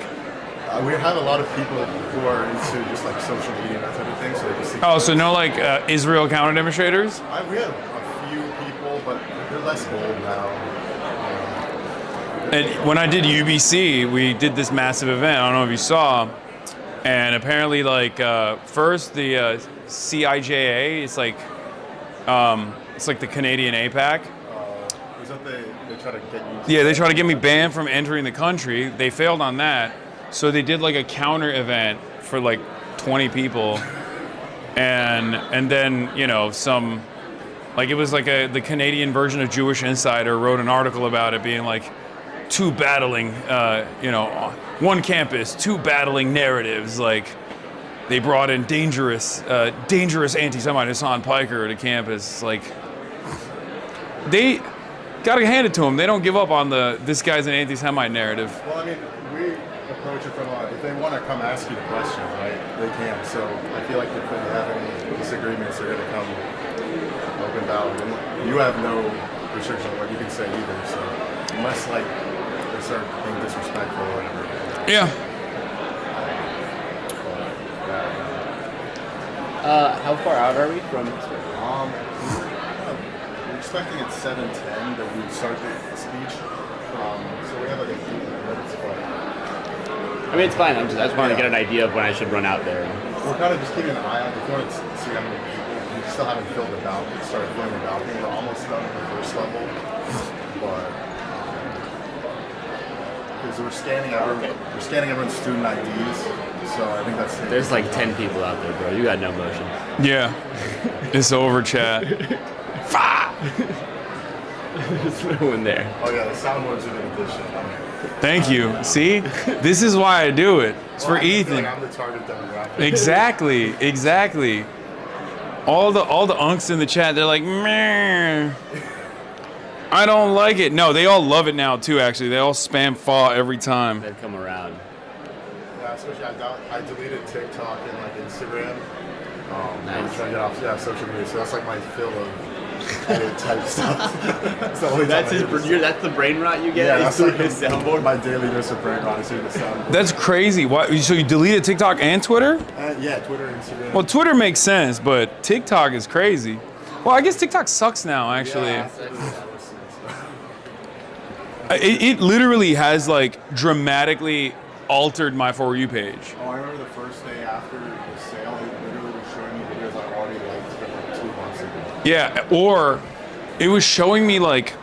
We have a lot of people who are into just like social media and that type of thing. So they just see Oh, so no like Israel counter demonstrators? we have a few people, but they're less bold now. And when I did UBC, we did this massive event. I don't know if you saw. And apparently, like first the CIJA, it's like the Canadian APAC. Is that they try to get you? Yeah, they try to get me banned from entering the country. They failed on that, so they did like a counter event for like 20 people, and then some, like it was like the Canadian version of Jewish Insider wrote an article about it being like two battling, one campus, two battling narratives. Like they brought in dangerous anti-Semite Hassan Piker to campus. Like they gotta hand it to them. They don't give up on this guy's an anti-Semite narrative. Well, I mean, we approach it from if they want to come ask you the questions, right? They can. So I feel like if they have any disagreements, they're gonna come open valid. And you have no restriction on what you can say either. So unless like they start being disrespectful or whatever. Yeah. How far out are we from? We're expecting at 7:10 that we start the speech. So we have like a few minutes, but I mean, it's fine. I just wanted to get an idea of when I should run out there. we're kind of just keeping an eye on. If you want to see how many people, we still haven't filled the balcony. Started filling the balcony. We're almost done with the first level, but because we're scanning everyone's student IDs. So I think that's. There's like 10 people out there, bro. You got no motion. Yeah. It's over, chat. There's no one there. Oh yeah, the soundboards are in addition. Thank you. See? This is why I do it. It's for I feel Ethan. like I'm the target demographic. Exactly. All the unks in the chat, they're like, meh. I don't like it. No, they all love it now too, actually. They all spam FAW every time. They'd come around. Yeah, especially I deleted TikTok and like Instagram. I'm Nice. trying to get off social media, so that's like my fill of edit type stuff. That's the only That's time I his. do this. That's the brain rot you get. Yeah, is that's through like his soundboard. my daily dose of brain rot is through the soundboard. That's crazy. Why? So you deleted TikTok and Twitter? Yeah, Twitter, Instagram. Well, Twitter makes sense, but TikTok is crazy. Well, I guess TikTok sucks now, actually. Yeah, It literally has like dramatically altered my For You page. Oh, I remember the first day after the sale, it literally was showing me videos I already liked from like 2 months ago. Yeah, or it was showing me like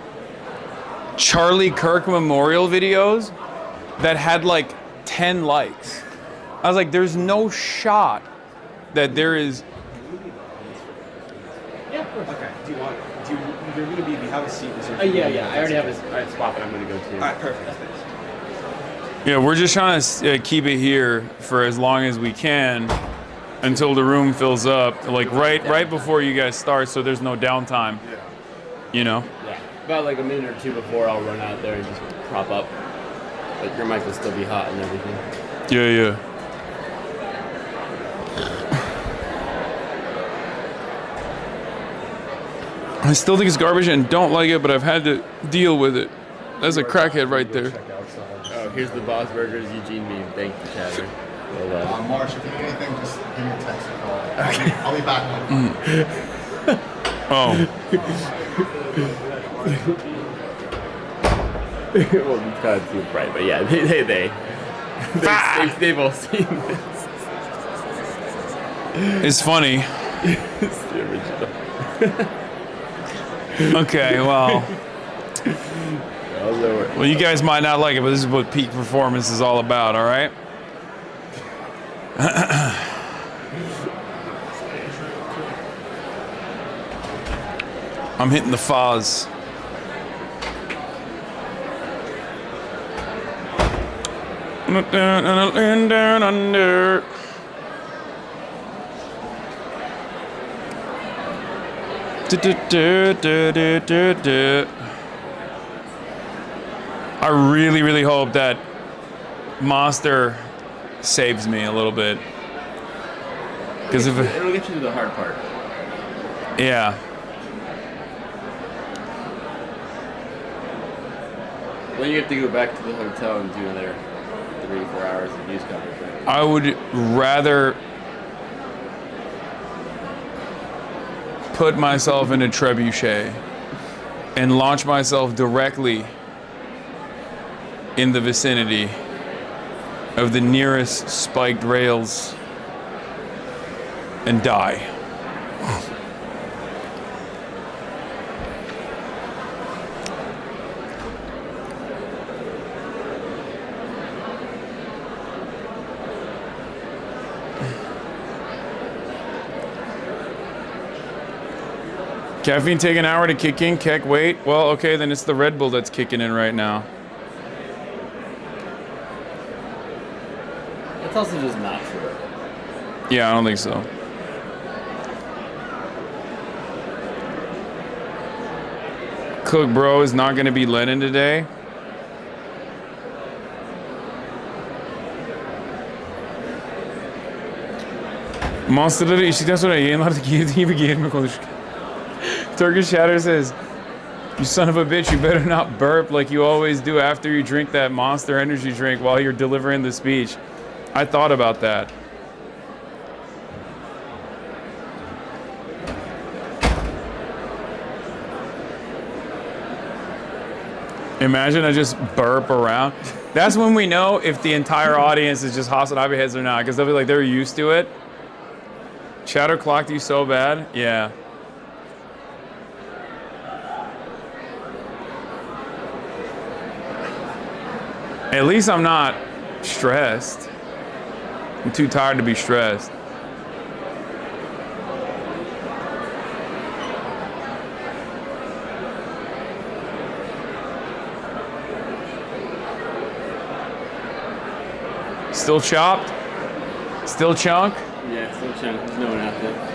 Charlie Kirk memorial videos that had like 10 likes. I was like, there's no shot that there is. Okay. You're going to be, you have a seat reserved. Yeah. I already have a spot that I'm going to go to. All right, perfect. Thanks. Yeah, we're just trying to keep it here for as long as we can until the room fills up, like right before you guys start, so there's no downtime. Yeah. You know? Yeah. About like a minute or two before I'll run out there and just prop up. But your mic will still be hot and everything. Yeah. I still think it's garbage and don't like it, but I've had to deal with it. That's a crackhead right there. Check outside. Oh, here's the Boss Burgers Eugene meme. Thank you, Chatter. Well done. Marsh, if you need anything, just give me a text or call. I'll be back. Oh, Well, it's kind of too bright, but yeah, they've all seen this. it's funny. It's the original. Okay, well, Although, you guys might not like it, but this is what peak performance is all about, all right? I'm hitting the fuzz. Down under. I really hope that Monster saves me a little bit. Because if it'll get you to the hard part. yeah. Then you have to go back to the hotel and do another 3-4 hours of news coverage, right? I would rather put myself in a trebuchet and launch myself directly in the vicinity of the nearest spiked rails and die. Caffeine take an hour to kick in. Keck, wait. Well, okay, then it's the Red Bull that's kicking in right now. That's also just not true. Yeah, I don't think so. Cook Bro is not going to be Lennon today. Monster'ları içtikten sonra yayınlarda girdiği gibi geğirme konuşurken. Turkish Shatter says, "You son of a bitch, you better not burp like you always do after you drink that Monster energy drink while you're delivering the speech." I thought about that. Imagine I just burp around. That's when we know if the entire audience is just HasanAbi heads or not, because they'll be like, they're used to it. Chatter clocked you so bad? Yeah. At least I'm not stressed. I'm too tired to be stressed. Still chopped? Still chunk? Yeah, still chunk. There's no one out there.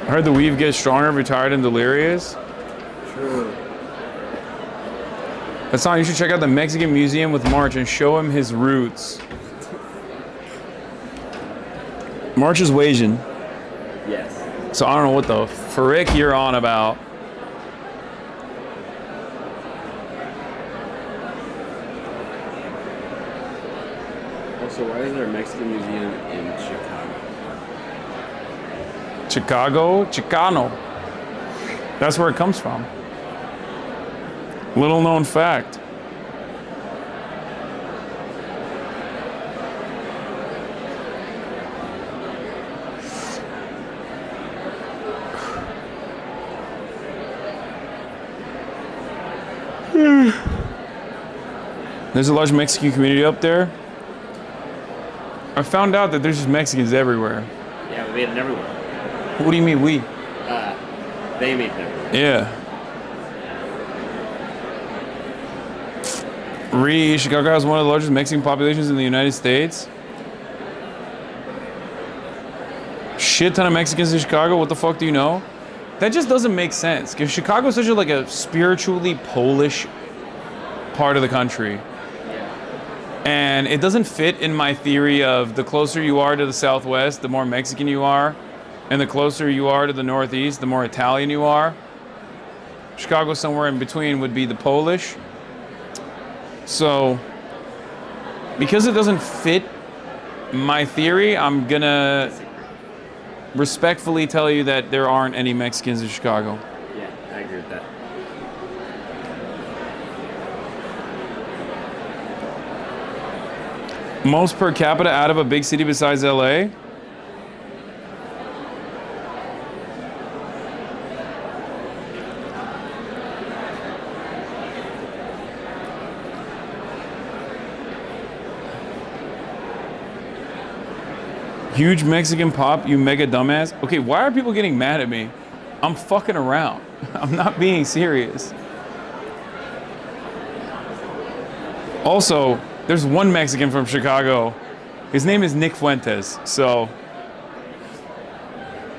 I heard the weave gets stronger every tired and delirious. True. That's not. You should check out the Mexican Museum with March and show him his roots. March is Asian, Yes. so I don't know what the frick you're on about. Also, why is there a Mexican museum in Chicago? Chicago, Chicano. That's where it comes from. Little known fact. There's a large Mexican community up there. I found out that there's just Mexicans everywhere. Yeah, we made it everywhere. What do you mean we? They made it everywhere. Yeah. Chicago has one of the largest Mexican populations in the United States. Shit ton of Mexicans in Chicago. What the fuck do you know? That just doesn't make sense. Because Chicago is such a, like a spiritually Polish part of the country. And it doesn't fit in my theory of the closer you are to the Southwest, the more Mexican you are. And the closer you are to the Northeast, the more Italian you are. Chicago somewhere in between would be the Polish. So, because it doesn't fit my theory, I'm gonna respectfully tell you that there aren't any Mexicans in Chicago. Yeah, I agree with that. Most per capita out of a big city besides LA? Huge Mexican pop, you mega dumbass. Okay, why are people getting mad at me? I'm fucking around. I'm not being serious. Also, There's one Mexican from Chicago. His name is Nick Fuentes. So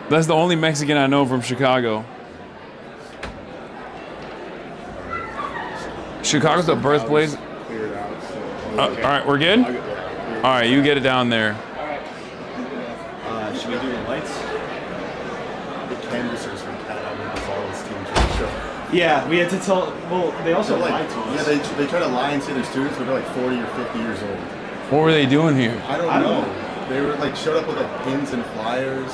that's the only Mexican I know from Chicago. Chicago's the birthplace. All right, we're good? All right, you get it down there. Should we do the lights? The canvassers from Canada with all this team to show. Yeah, we had to tell. Well, they also lied to us. Yeah, they try to lie and say their students, but they're like 40 or 50 years old. What were they doing here? I don't know. They were like showed up with like pins and flyers.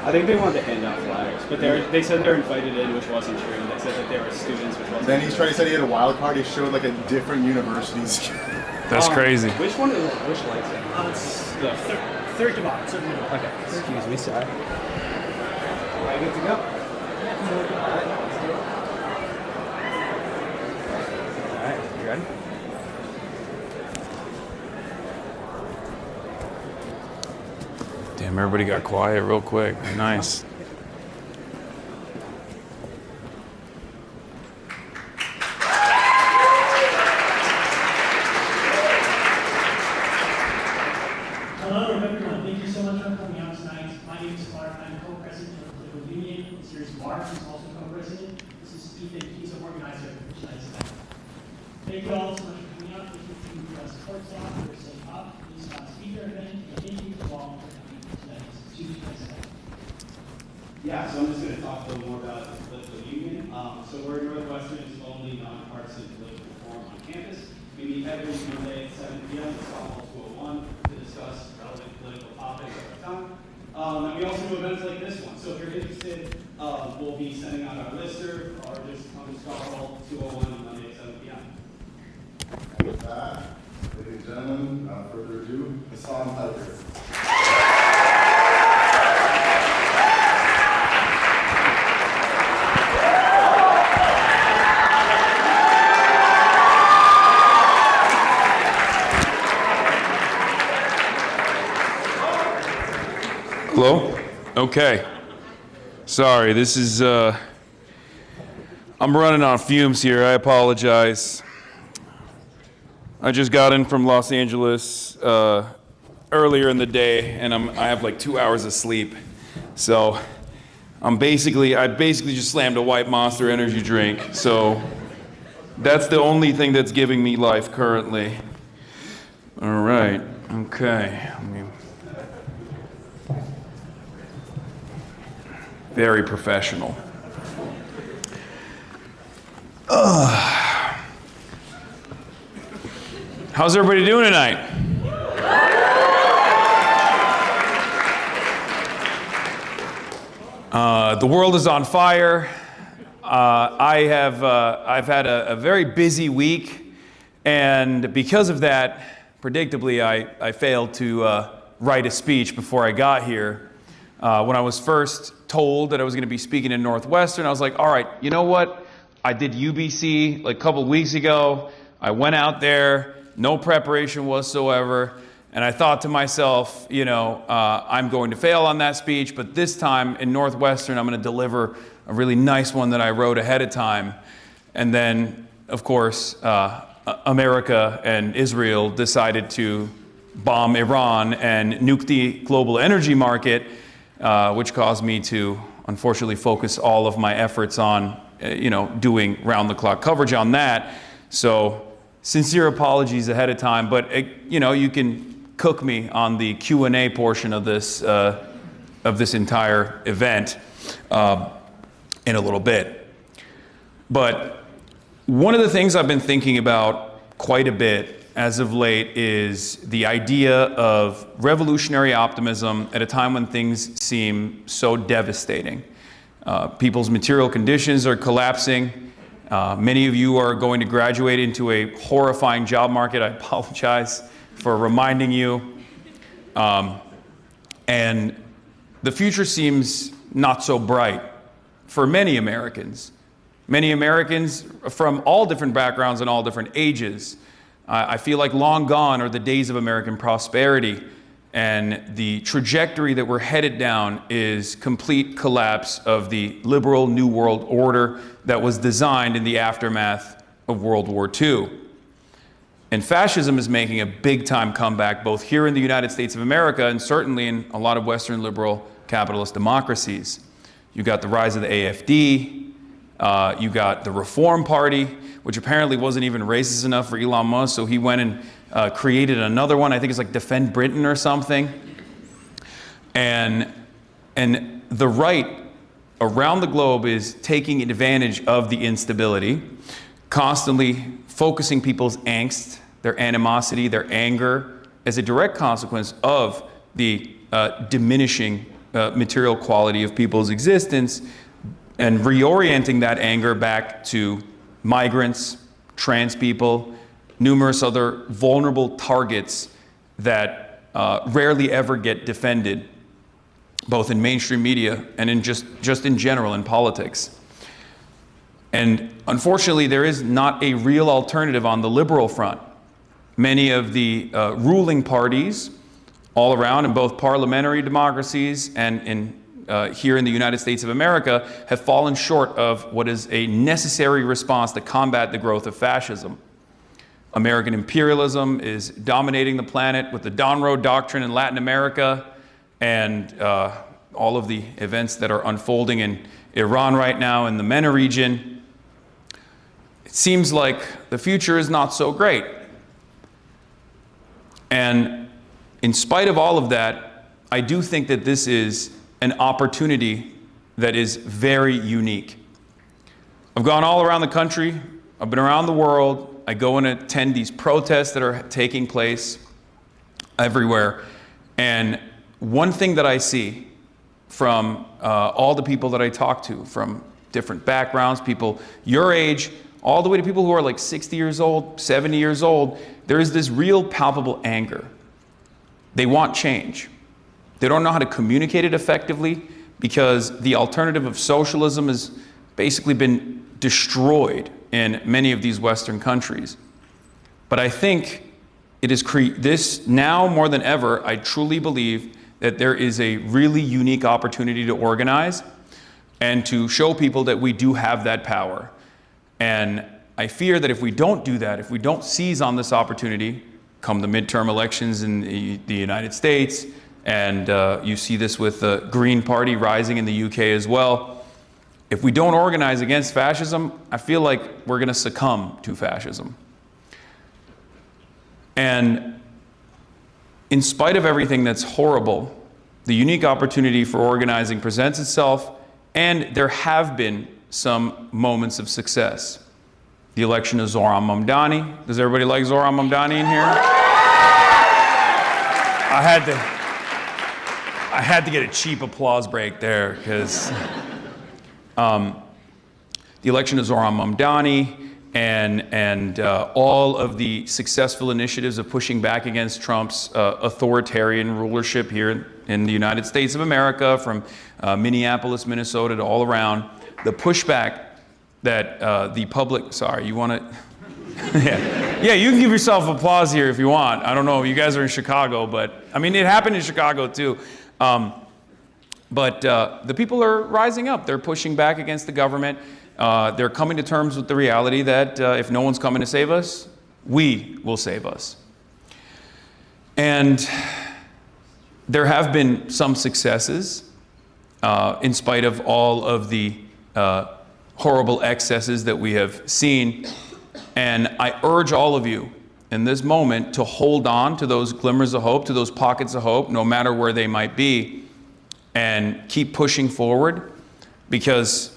I think they wanted to hand out flyers, but they said they're invited in, which wasn't true. They said that they were students, which wasn't Then true. he's trying to say he had a wild card. He showed like a different universities. That's crazy. Which one is which lights? It's the Third to bottom. Okay, excuse me, sorry. All right, good to go. All right, you ready? Damn, everybody got quiet real quick. Nice. Hello everyone, thank you so much for coming out tonight. My name is Clark, I'm co-president of the Political Union. Here's Mark, who's also co-president. This is Ethan, he's an organizer of tonight's event. Thank you all so much for coming out. Thank you to the support staff for setting up this speaker event, and thank you to all for coming to tonight's event. Yeah, so I'm just going to talk a little more about the political union. So we're Northwestern's only nonpartisan political forum on campus. We meet every Monday at 7 p.m. at Softball 201 to discuss relevant political topics at the time. And we also do events like this one. So if you're interested, we'll be sending out our lister or just come to Softball 201 on Monday at 7 p.m. With that, ladies and gentlemen, without further ado, HasanAbi. Hello? Okay. Sorry, this is, I'm running on fumes here. I apologize. I just got in from Los Angeles earlier in the day, and I have like 2 hours of sleep. So I basically just slammed a White Monster energy drink. So that's the only thing that's giving me life currently. All right. Okay. Very professional. How's everybody doing tonight? The world is on fire. I've had a very busy week, and because of that, predictably, I failed to write a speech before I got here. When I was first told that I was going to be speaking in Northwestern, I was like, all right, you know what? I did UBC like a couple weeks ago. I went out there, no preparation whatsoever, and I thought to myself, you know, I'm going to fail on that speech, but this time in Northwestern, I'm going to deliver a really nice one that I wrote ahead of time. And then, of course, America and Israel decided to bomb Iran and nuke the global energy market, which caused me to, unfortunately, focus all of my efforts on, doing round-the-clock coverage on that. So, sincere apologies ahead of time, but, you can cook me on the Q&A portion of this entire event in a little bit. But one of the things I've been thinking about quite a bit as of late is the idea of revolutionary optimism at a time when things seem so devastating. People's material conditions are collapsing. Many of you are going to graduate into a horrifying job market. I apologize for reminding you. And the future seems not so bright for many Americans. Many Americans from all different backgrounds and all different ages. I feel like long gone are the days of American prosperity, and the trajectory that we're headed down is complete collapse of the liberal New World Order that was designed in the aftermath of World War II. And fascism is making a big time comeback, both here in the United States of America and certainly in a lot of Western liberal capitalist democracies. You got the rise of the AfD, you got the Reform Party, which apparently wasn't even racist enough for Elon Musk, so he went and created another one. I think it's like Defend Britain or something. And the right around the globe is taking advantage of the instability, constantly focusing people's angst, their animosity, their anger, as a direct consequence of the diminishing material quality of people's existence, and reorienting that anger back to migrants, trans people, numerous other vulnerable targets that rarely ever get defended, both in mainstream media and in just in general in politics. And unfortunately, there is not a real alternative on the liberal front. Many of the ruling parties all around in both parliamentary democracies and here in the United States of America have fallen short of what is a necessary response to combat the growth of fascism. American imperialism is dominating the planet with the Donroe Doctrine in Latin America and all of the events that are unfolding in Iran right now in the MENA region. It seems like the future is not so great. And in spite of all of that, I do think that this is an opportunity that is very unique. I've gone all around the country. I've been around the world. I go and attend these protests that are taking place everywhere. And one thing that I see from all the people that I talk to, from different backgrounds, people your age, all the way to people who are like 60 years old, 70 years old, there is this real palpable anger. They want change. They don't know how to communicate it effectively because the alternative of socialism has basically been destroyed in many of these Western countries. But I think it is this now more than ever, I truly believe that there is a really unique opportunity to organize and to show people that we do have that power. And I fear that if we don't do that, if we don't seize on this opportunity, come the midterm elections in the United States, and you see this with the Green Party rising in the UK as well. If we don't organize against fascism, I feel like we're going to succumb to fascism. And in spite of everything that's horrible, the unique opportunity for organizing presents itself, and there have been some moments of success. The election of Zoran Mamdani. Does everybody like Zoran Mamdani in here? I had to get a cheap applause break there because the election of Zoran Mamdani and all of the successful initiatives of pushing back against Trump's authoritarian rulership here in the United States of America, from Minneapolis, Minnesota to all around, the pushback that the public, sorry, you want to, yeah, you can give yourself applause here if you want. I don't know, you guys are in Chicago, but I mean, it happened in Chicago too. But the people are rising up. They're pushing back against the government. They're coming to terms with the reality that if no one's coming to save us, we will save us. And there have been some successes in spite of all of the horrible excesses that we have seen. And I urge all of you in this moment to hold on to those glimmers of hope, to those pockets of hope, no matter where they might be, and keep pushing forward, because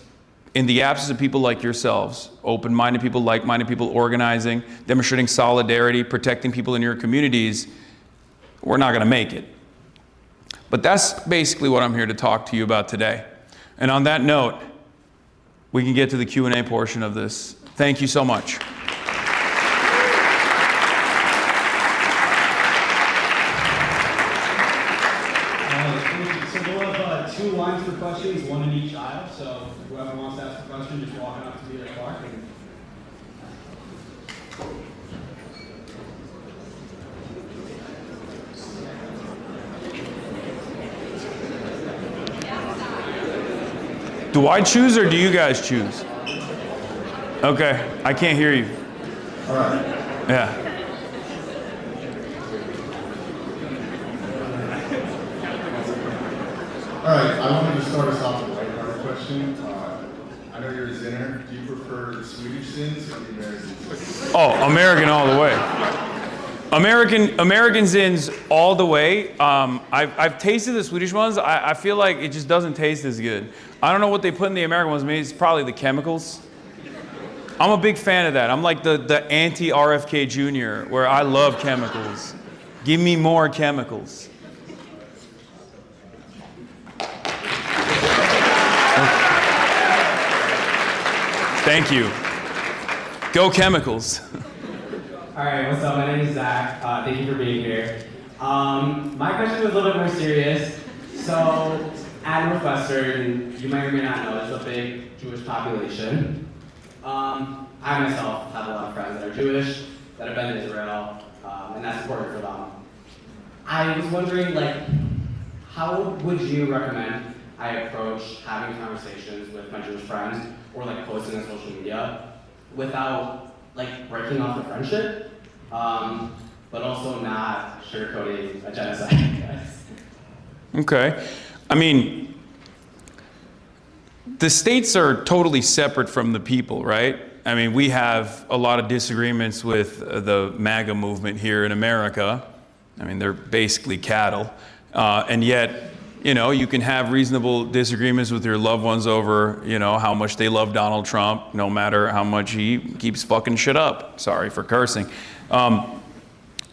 in the absence of people like yourselves, open-minded people, like-minded people organizing, demonstrating solidarity, protecting people in your communities, we're not going to make it. But that's basically what I'm here to talk to you about today. And on that note, we can get to the Q&A portion of this. Thank you so much. So we'll have 2 lines for questions, 1 in each aisle. So whoever wants to ask a question, just walk up to the clock. Do I choose or do you guys choose? Okay, I can't hear you. All right. Yeah. I wanted to start us off with a lighthearted question. I know you're a Zinner. Do you prefer the Swedish Zins or the American Zins? Oh, American all the way. American Zins all the way. I've tasted the Swedish ones. I feel like it just doesn't taste as good. I don't know what they put in the American ones. Maybe it's probably the chemicals. I'm a big fan of that. I'm like the anti-RFK Jr., where I love chemicals. Give me more chemicals. Thank you. Go chemicals. All right, what's up? My name is Zach. Thank you for being here. My question was a little bit more serious. So, at Northwestern, you may or may not know, there's a big Jewish population. I myself have a lot of friends that are Jewish, that have been to Israel, and that's important for them. I was wondering, like, how would you recommend I approach having conversations with my Jewish friends, or like posting on social media, without like breaking off the friendship, but also not sugarcoating a genocide? Okay. I mean, the states are totally separate from the people, right? I mean, we have a lot of disagreements with the MAGA movement here in America. I mean, they're basically cattle. And yet, you know, you can have reasonable disagreements with your loved ones over, you know, how much they love Donald Trump, no matter how much he keeps fucking shit up. Sorry for cursing.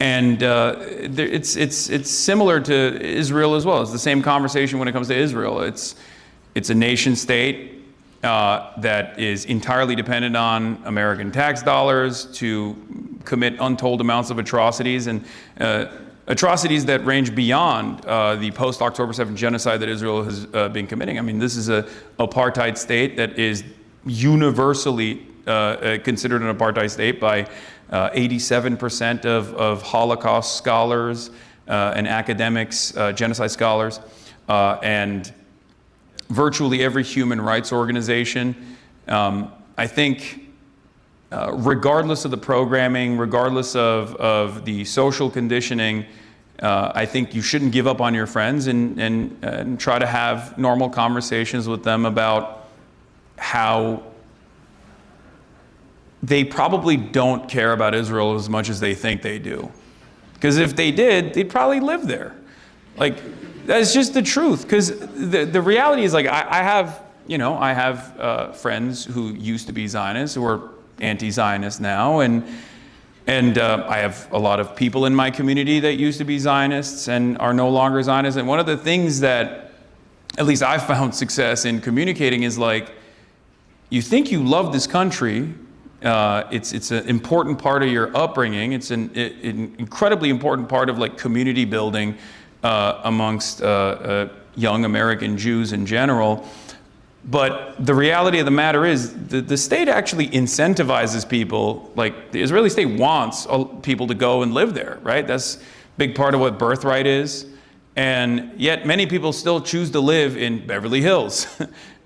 It's similar to Israel as well. It's the same conversation when it comes to Israel. It's a nation state that is entirely dependent on American tax dollars to commit untold amounts of atrocities, and atrocities that range beyond the post-October 7th genocide that Israel has been committing. I mean, this is an apartheid state that is universally considered an apartheid state by 87% of Holocaust scholars and academics, genocide scholars, and virtually every human rights organization. I think regardless of the programming, regardless of the social conditioning, I think you shouldn't give up on your friends and try to have normal conversations with them about how they probably don't care about Israel as much as they think they do. Because if they did, they'd probably live there. Like, that's just the truth. Because the reality is, like, I have friends who used to be Zionists who are anti-Zionist now, and I have a lot of people in my community that used to be Zionists and are no longer Zionists. And one of the things that at least I found success in communicating is, like, you think you love this country. It's an important part of your upbringing. It's an incredibly important part of, like, community building amongst young American Jews in general. But the reality of the matter is the state actually incentivizes people. Like, the Israeli state wants people to go and live there, right? That's a big part of what birthright is. And yet many people still choose to live in Beverly Hills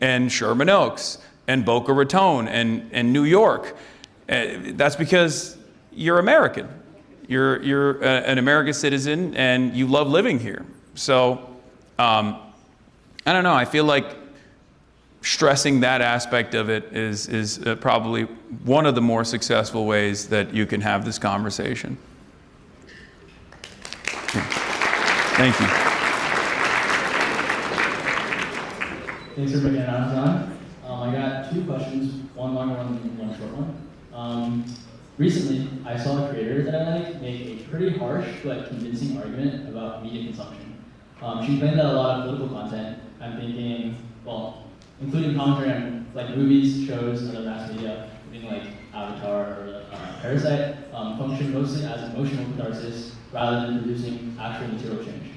and Sherman Oaks and Boca Raton and New York. That's because you're American. You're an American citizen and you love living here. So I don't know. I feel like stressing that aspect of it is probably one of the more successful ways that you can have this conversation. Thank you. Thanks for bringing it on, Hasan. I got two questions, one long one and one short one. Recently, I saw a creator that I like make a pretty harsh but convincing argument about media consumption. She claimed that a lot of political content, I'm thinking, well, including commentary on like movies, shows, and other mass media, including like Avatar or Parasite, function mostly as emotional catharsis rather than producing actual material change.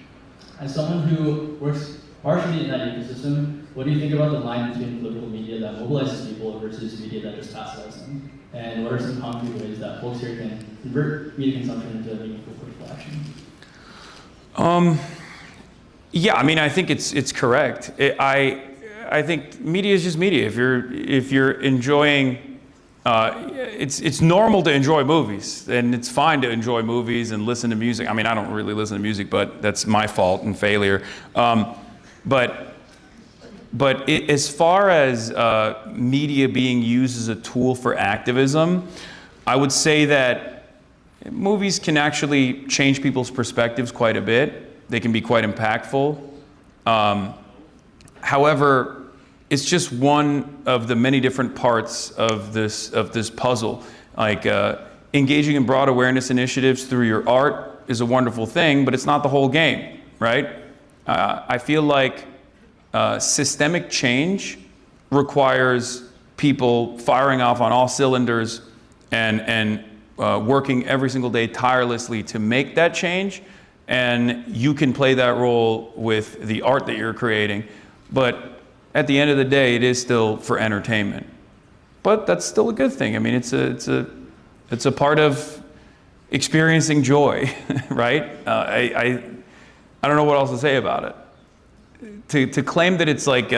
As someone who works partially in that ecosystem, what do you think about the line between political media that mobilizes people versus media that just pacifies them? And what are some concrete ways that folks here can convert media consumption into meaningful political action? Yeah, I mean, I think it's correct. I think media is just media. If you're enjoying, it's normal to enjoy movies, and it's fine to enjoy movies and listen to music. I mean, I don't really listen to music, but that's my fault and failure. But But as far as media being used as a tool for activism, I would say that movies can actually change people's perspectives quite a bit. They can be quite impactful. However, it's just one of the many different parts of this puzzle. Like engaging in broad awareness initiatives through your art is a wonderful thing, but it's not the whole game, right? I feel like systemic change requires people firing off on all cylinders and working every single day tirelessly to make that change. And you can play that role with the art that you're creating. But at the end of the day, it is still for entertainment. But that's still a good thing. I mean, it's a part of experiencing joy, right? I don't know what else to say about it. To claim that it's like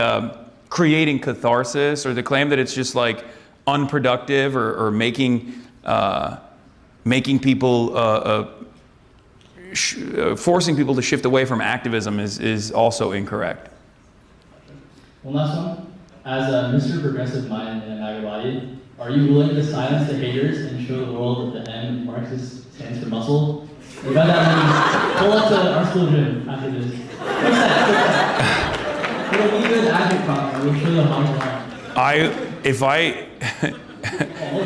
creating catharsis, or to claim that it's just like unproductive or making people forcing people to shift away from activism is also incorrect. One last one. As a Mr. Progressive Mind and a MAGA body, are you willing to silence the haters and show the world that the M Marxist stands for muscle? We got that money. Pull up to our school gym after this. Fix that. It'll be good advent prop. We'll show you how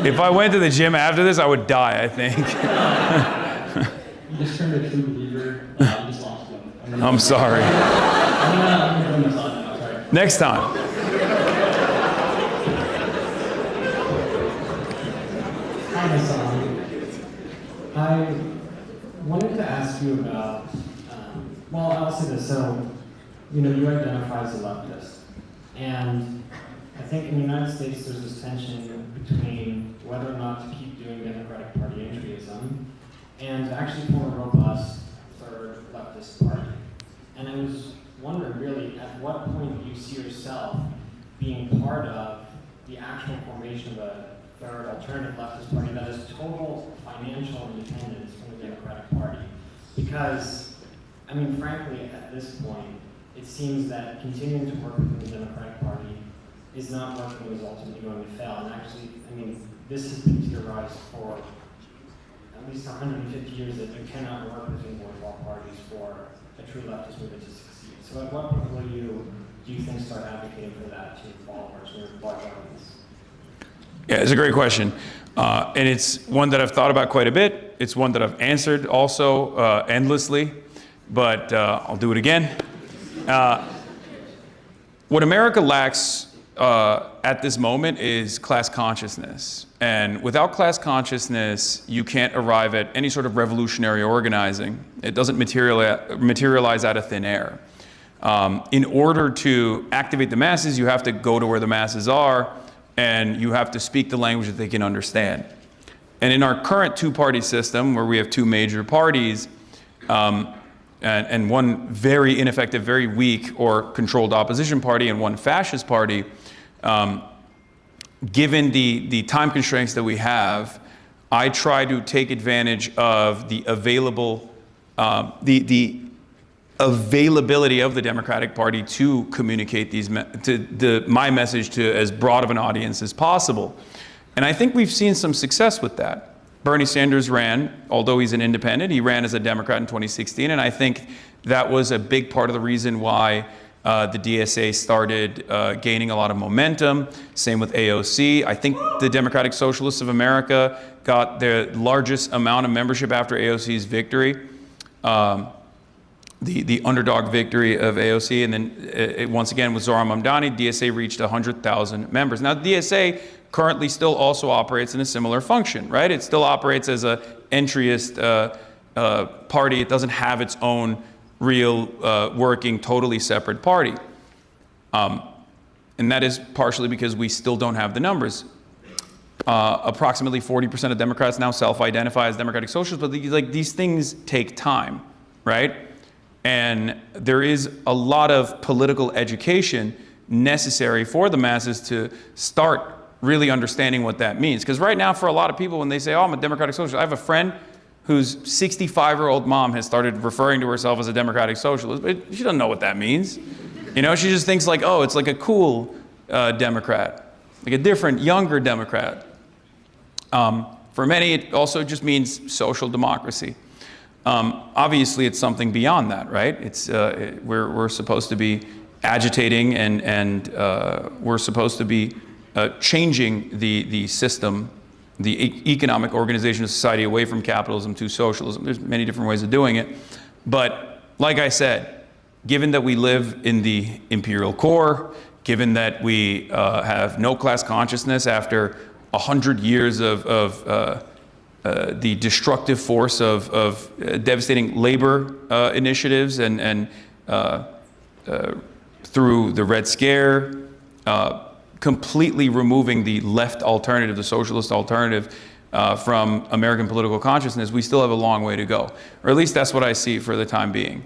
If I went to the gym after this, I would die, I think. You just turned a true believer. You just lost one. I'm sorry. I'm gonna go massage now, sorry. Next time. Hi, Hasan. I wanted to ask you about, well, I'll say this. So, you identify as a leftist. And I think in the United States, there's this tension between whether or not to keep doing Democratic Party entryism and to actually form a robust third leftist party. And I was wondering, really, at what point do you see yourself being part of the actual formation of a third alternative leftist party that is total financial independence from the Democratic Party? Because, I mean, frankly, at this point, it seems that continuing to work within the Democratic Party is not working, is ultimately going to fail. And actually, I mean, this has been theorized for at least 150 years that you cannot work within bourgeois parties for a true leftist movement to succeed. So at what point will do you think start advocating for that to followers or large audience? Yeah, it's a great question. And it's one that I've thought about quite a bit. It's one that I've answered also endlessly, but I'll do it again. What America lacks at this moment is class consciousness. And without class consciousness, you can't arrive at any sort of revolutionary organizing. It doesn't materialize out of thin air. In order to activate the masses, you have to go to where the masses are, and you have to speak the language that they can understand. And in our current two-party system, where we have two major parties, and one very ineffective, very weak or controlled opposition party, and one fascist party, given the time constraints that we have, I try to take advantage of the availability of the Democratic Party to communicate my message to as broad of an audience as possible. And I think we've seen some success with that. Bernie Sanders ran, although he's an independent, he ran as a Democrat in 2016, and I think that was a big part of the reason why the DSA started gaining a lot of momentum. Same with AOC. I think the Democratic Socialists of America got their largest amount of membership after AOC's victory, the underdog victory of AOC. And then once again with Zohran Mamdani, DSA reached 100,000 members. Now, DSA currently still also operates in a similar function, right? It still operates as an entryist party. It doesn't have its own real working, totally separate party. And that is partially because we still don't have the numbers. Approximately 40% of Democrats now self-identify as Democratic Socialists, but these things take time, right? And there is a lot of political education necessary for the masses to start really understanding what that means. Because right now, for a lot of people, when they say, oh, I'm a Democratic Socialist, I have a friend whose 65-year-old mom has started referring to herself as a Democratic Socialist, but she doesn't know what that means. You know, she just thinks like, oh, it's like a cool Democrat, like a different, younger Democrat. For many, it also just means social democracy. Obviously, it's something beyond that, right? It's we're supposed to be agitating and we're supposed to be changing the system, the economic organization of society away from capitalism to socialism. There's many different ways of doing it. But like I said, given that we live in the imperial core, given that we have no class consciousness after 100 years of the destructive force of devastating labor initiatives and through the Red Scare, completely removing the left alternative, the socialist alternative from American political consciousness, we still have a long way to go. Or at least that's what I see for the time being.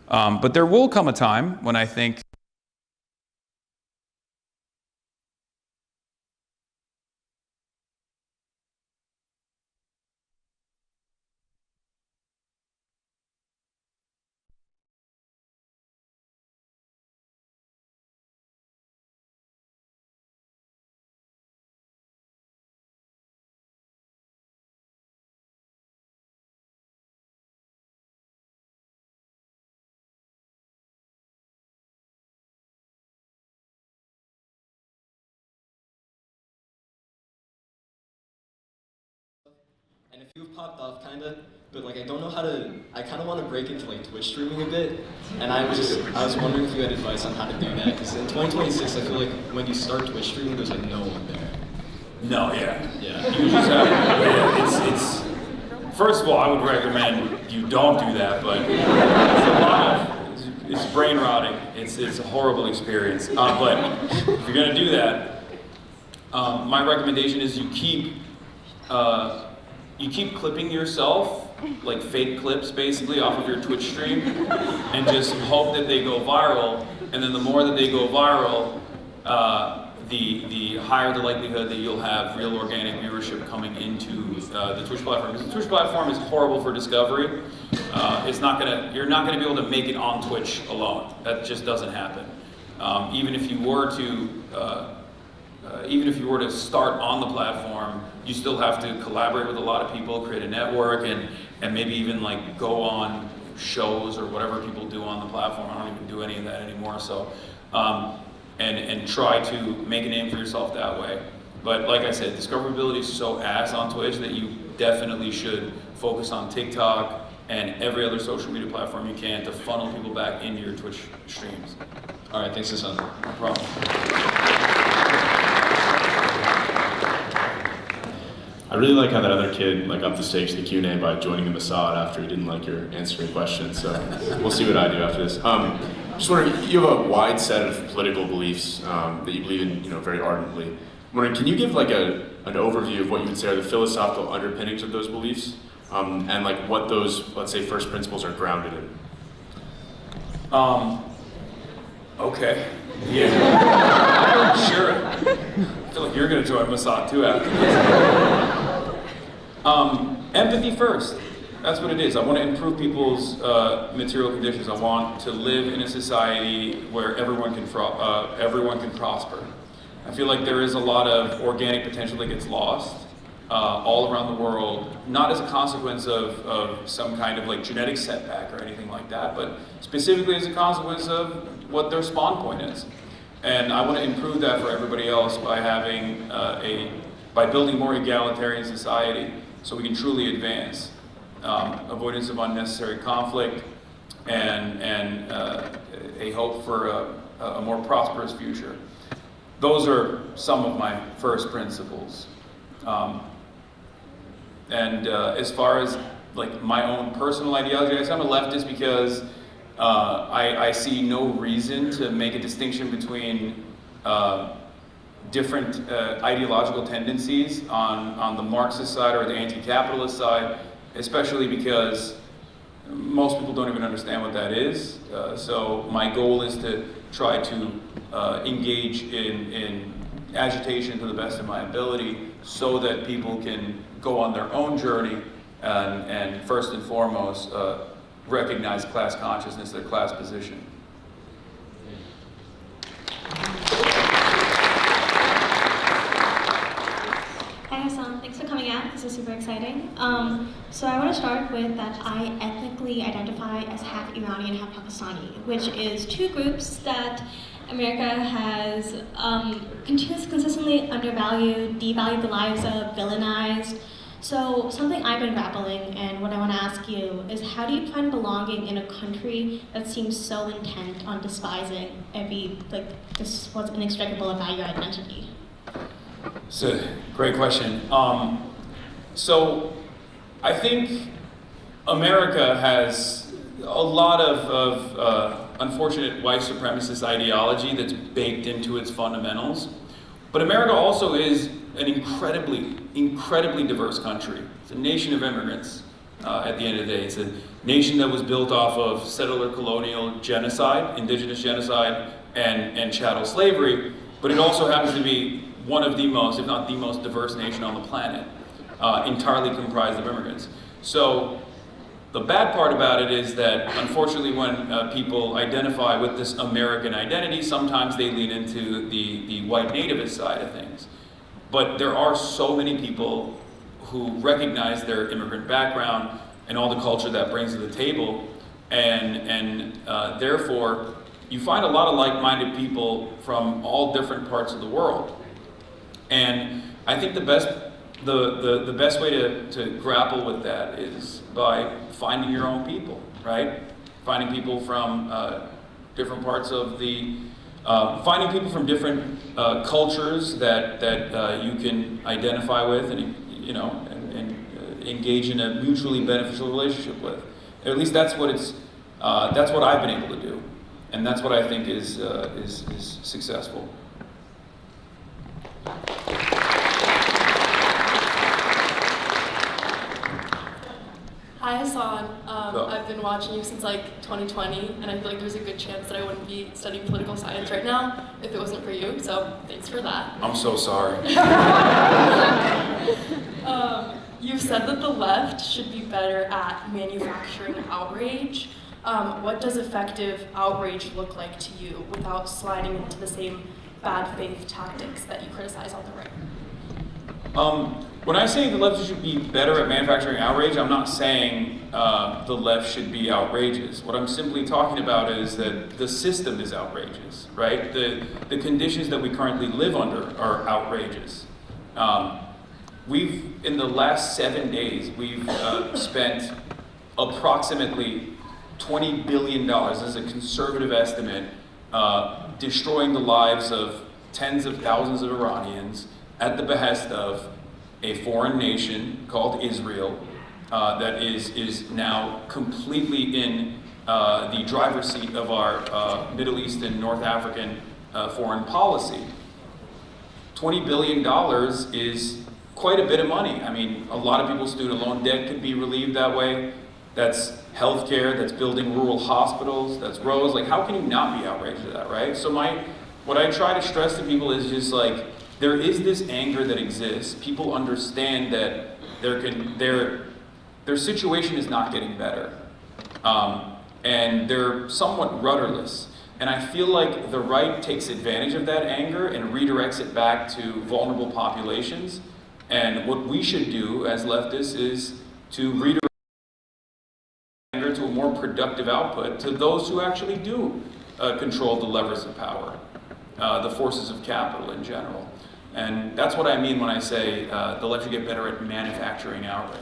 But there will come a time when I think And a few have popped off, kinda, but like I don't know how to. I kind of want to break into like Twitch streaming a bit, and I was wondering if you had advice on how to do that. Because in 2026, I feel like when you start Twitch streaming, there's like no one there. no, yeah. Yeah. You just have, yeah, it's first of all, I would recommend you don't do that, but it's a lot of, it's brain rotting. It's a horrible experience. But if you're gonna do that, my recommendation is you keep clipping yourself, like fake clips basically off of your Twitch stream, and just hope that they go viral. And then the more that they go viral, the higher the likelihood that you'll have real organic viewership coming into the Twitch platform. Because the Twitch platform is horrible for discovery. You're not gonna be able to make it on Twitch alone. That just doesn't happen. Even if you were to start on the platform, you still have to collaborate with a lot of people, create a network, and maybe even like go on shows or whatever people do on the platform. I don't even do any of that anymore. So, and try to make a name for yourself that way. But like I said, discoverability is so ass on Twitch that you definitely should focus on TikTok and every other social media platform you can to funnel people back into your Twitch streams. All right, thanks, Hasan. No problem. I really like how that other kid like upped the stakes to the Q&A by joining the Mossad after he didn't like your answering questions. So we'll see what I do after this. Just wondering, you have a wide set of political beliefs that you believe in, very ardently. I'm wondering, can you give like an overview of what you would say are the philosophical underpinnings of those beliefs, and like what those, let's say, first principles are grounded in? Okay. Yeah. Sure. I feel like you're going to join Mossad too after this. Empathy first. That's what it is. I want to improve people's material conditions. I want to live in a society where everyone can prosper. I feel like there is a lot of organic potential that gets lost all around the world, not as a consequence of some kind of like genetic setback or anything like that, but specifically as a consequence of what their spawn point is. And I want to improve that for everybody else by having by building more egalitarian society so we can truly advance. Avoidance of unnecessary conflict and a hope for a more prosperous future. Those are some of my first principles. As far as like my own personal ideology, I guess I'm a leftist because I see no reason to make a distinction between different ideological tendencies on the Marxist side or the anti-capitalist side, especially because most people don't even understand what that is. So my goal is to try to engage in agitation to the best of my ability so that people can go on their own journey and first and foremost recognize class consciousness, their class position. Thanks for coming out. This is super exciting. So I want to start with that I ethnically identify as half Iranian, half Pakistani, which is two groups that America has consistently undervalued, devalued the lives of, villainized. So something I've been grappling, and what I want to ask you is, how do you find belonging in a country that seems so intent on despising this what's inextricable about your identity? It's a great question. So I think America has a lot of unfortunate white supremacist ideology that's baked into its fundamentals. But America also is an incredibly diverse country. It's a nation of immigrants at the end of the day. It's a nation that was built off of settler colonial genocide, indigenous genocide, and chattel slavery. But it also happens to be one of the most, if not the most diverse nation on the planet, entirely comprised of immigrants. So the bad part about it is that, unfortunately, when people identify with this American identity, sometimes they lean into the white nativist side of things. But there are so many people who recognize their immigrant background and all the culture that brings to the table, and therefore, you find a lot of like-minded people from all different parts of the world. And I think the best way to grapple with that is by finding your own people, right? Finding people from different parts of finding people from different cultures that you can identify with and engage in a mutually beneficial relationship with. At least that's what I've been able to do, and that's what I think is successful. Hi Hassan, I've been watching you since like 2020, and I feel like there's a good chance that I wouldn't be studying political science right now if it wasn't for you, so thanks for that. I'm so sorry. You've said that the left should be better at manufacturing outrage. What does effective outrage look like to you without sliding into the same bad faith tactics that you criticize on the right? When I say the left should be better at manufacturing outrage, I'm not saying the left should be outrageous. What I'm simply talking about is that the system is outrageous, right? The conditions that we currently live under are outrageous. In the last 7 days, we've spent approximately $20 billion, this is a conservative estimate, destroying the lives of tens of thousands of Iranians at the behest of a foreign nation called Israel that is now completely in the driver's seat of our Middle East and North African foreign policy. $20 billion is quite a bit of money. I mean, a lot of people's student loan debt could be relieved that way. That's healthcare, that's building rural hospitals, that's roads. Like, how can you not be outraged at that, right? So what I try to stress to people is just like, there is this anger that exists. People understand that their situation is not getting better. And they're somewhat rudderless. And I feel like the right takes advantage of that anger and redirects it back to vulnerable populations. And what we should do as leftists is to redirect anger to a more productive output to those who actually do control the levers of power, the forces of capital in general. And that's what I mean when I say the left should get better at manufacturing outrage.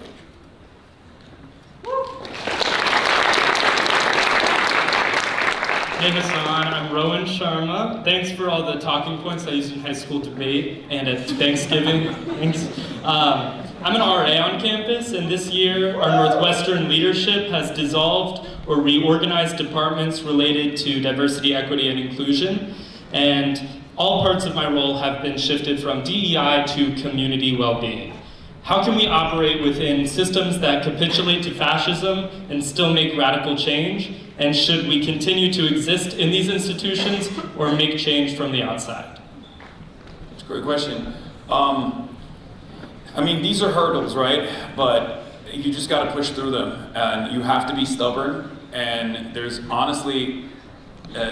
Hey Hassan, I'm Rowan Sharma. Thanks for all the talking points I used in high school debate and at Thanksgiving. Thanks. I'm an RA on campus, and this year our Northwestern leadership has dissolved or reorganized departments related to diversity, equity, and inclusion. And all parts of my role have been shifted from DEI to community well-being. How can we operate within systems that capitulate to fascism and still make radical change? And should we continue to exist in these institutions or make change from the outside? That's a great question. I mean, these are hurdles, right? But you just got to push through them, and you have to be stubborn, and there's honestly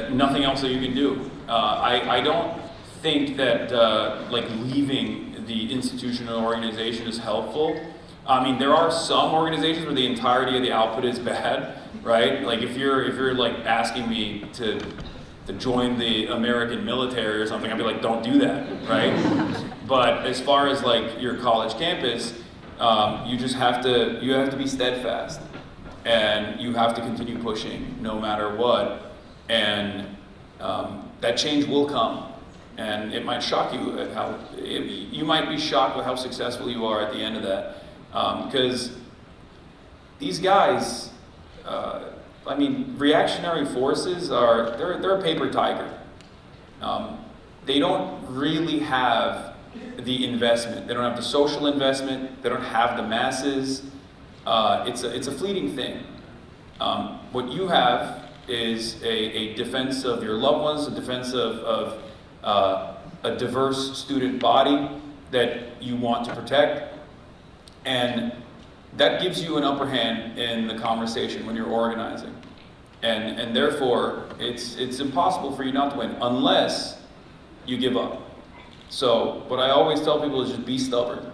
nothing else that you can do. I don't think that like leaving the institution or organization is helpful. I mean, there are some organizations where the entirety of the output is bad, right? Like if you're like asking me to join the American military or something, I'd be like, don't do that, right? But as far as like your college campus, you just have to be steadfast, and you have to continue pushing no matter what, and that change will come. And it might shock you at how, you might be shocked with how successful you are at the end of that. Because these guys, I mean, reactionary forces they're a paper tiger. They don't really have the investment. They don't have the social investment. They don't have the masses. It's a fleeting thing. What you have is a defense of your loved ones, a defense of a diverse student body that you want to protect, and that gives you an upper hand in the conversation when you're organizing, and therefore it's impossible for you not to win unless you give up. So what I always tell people is just be stubborn,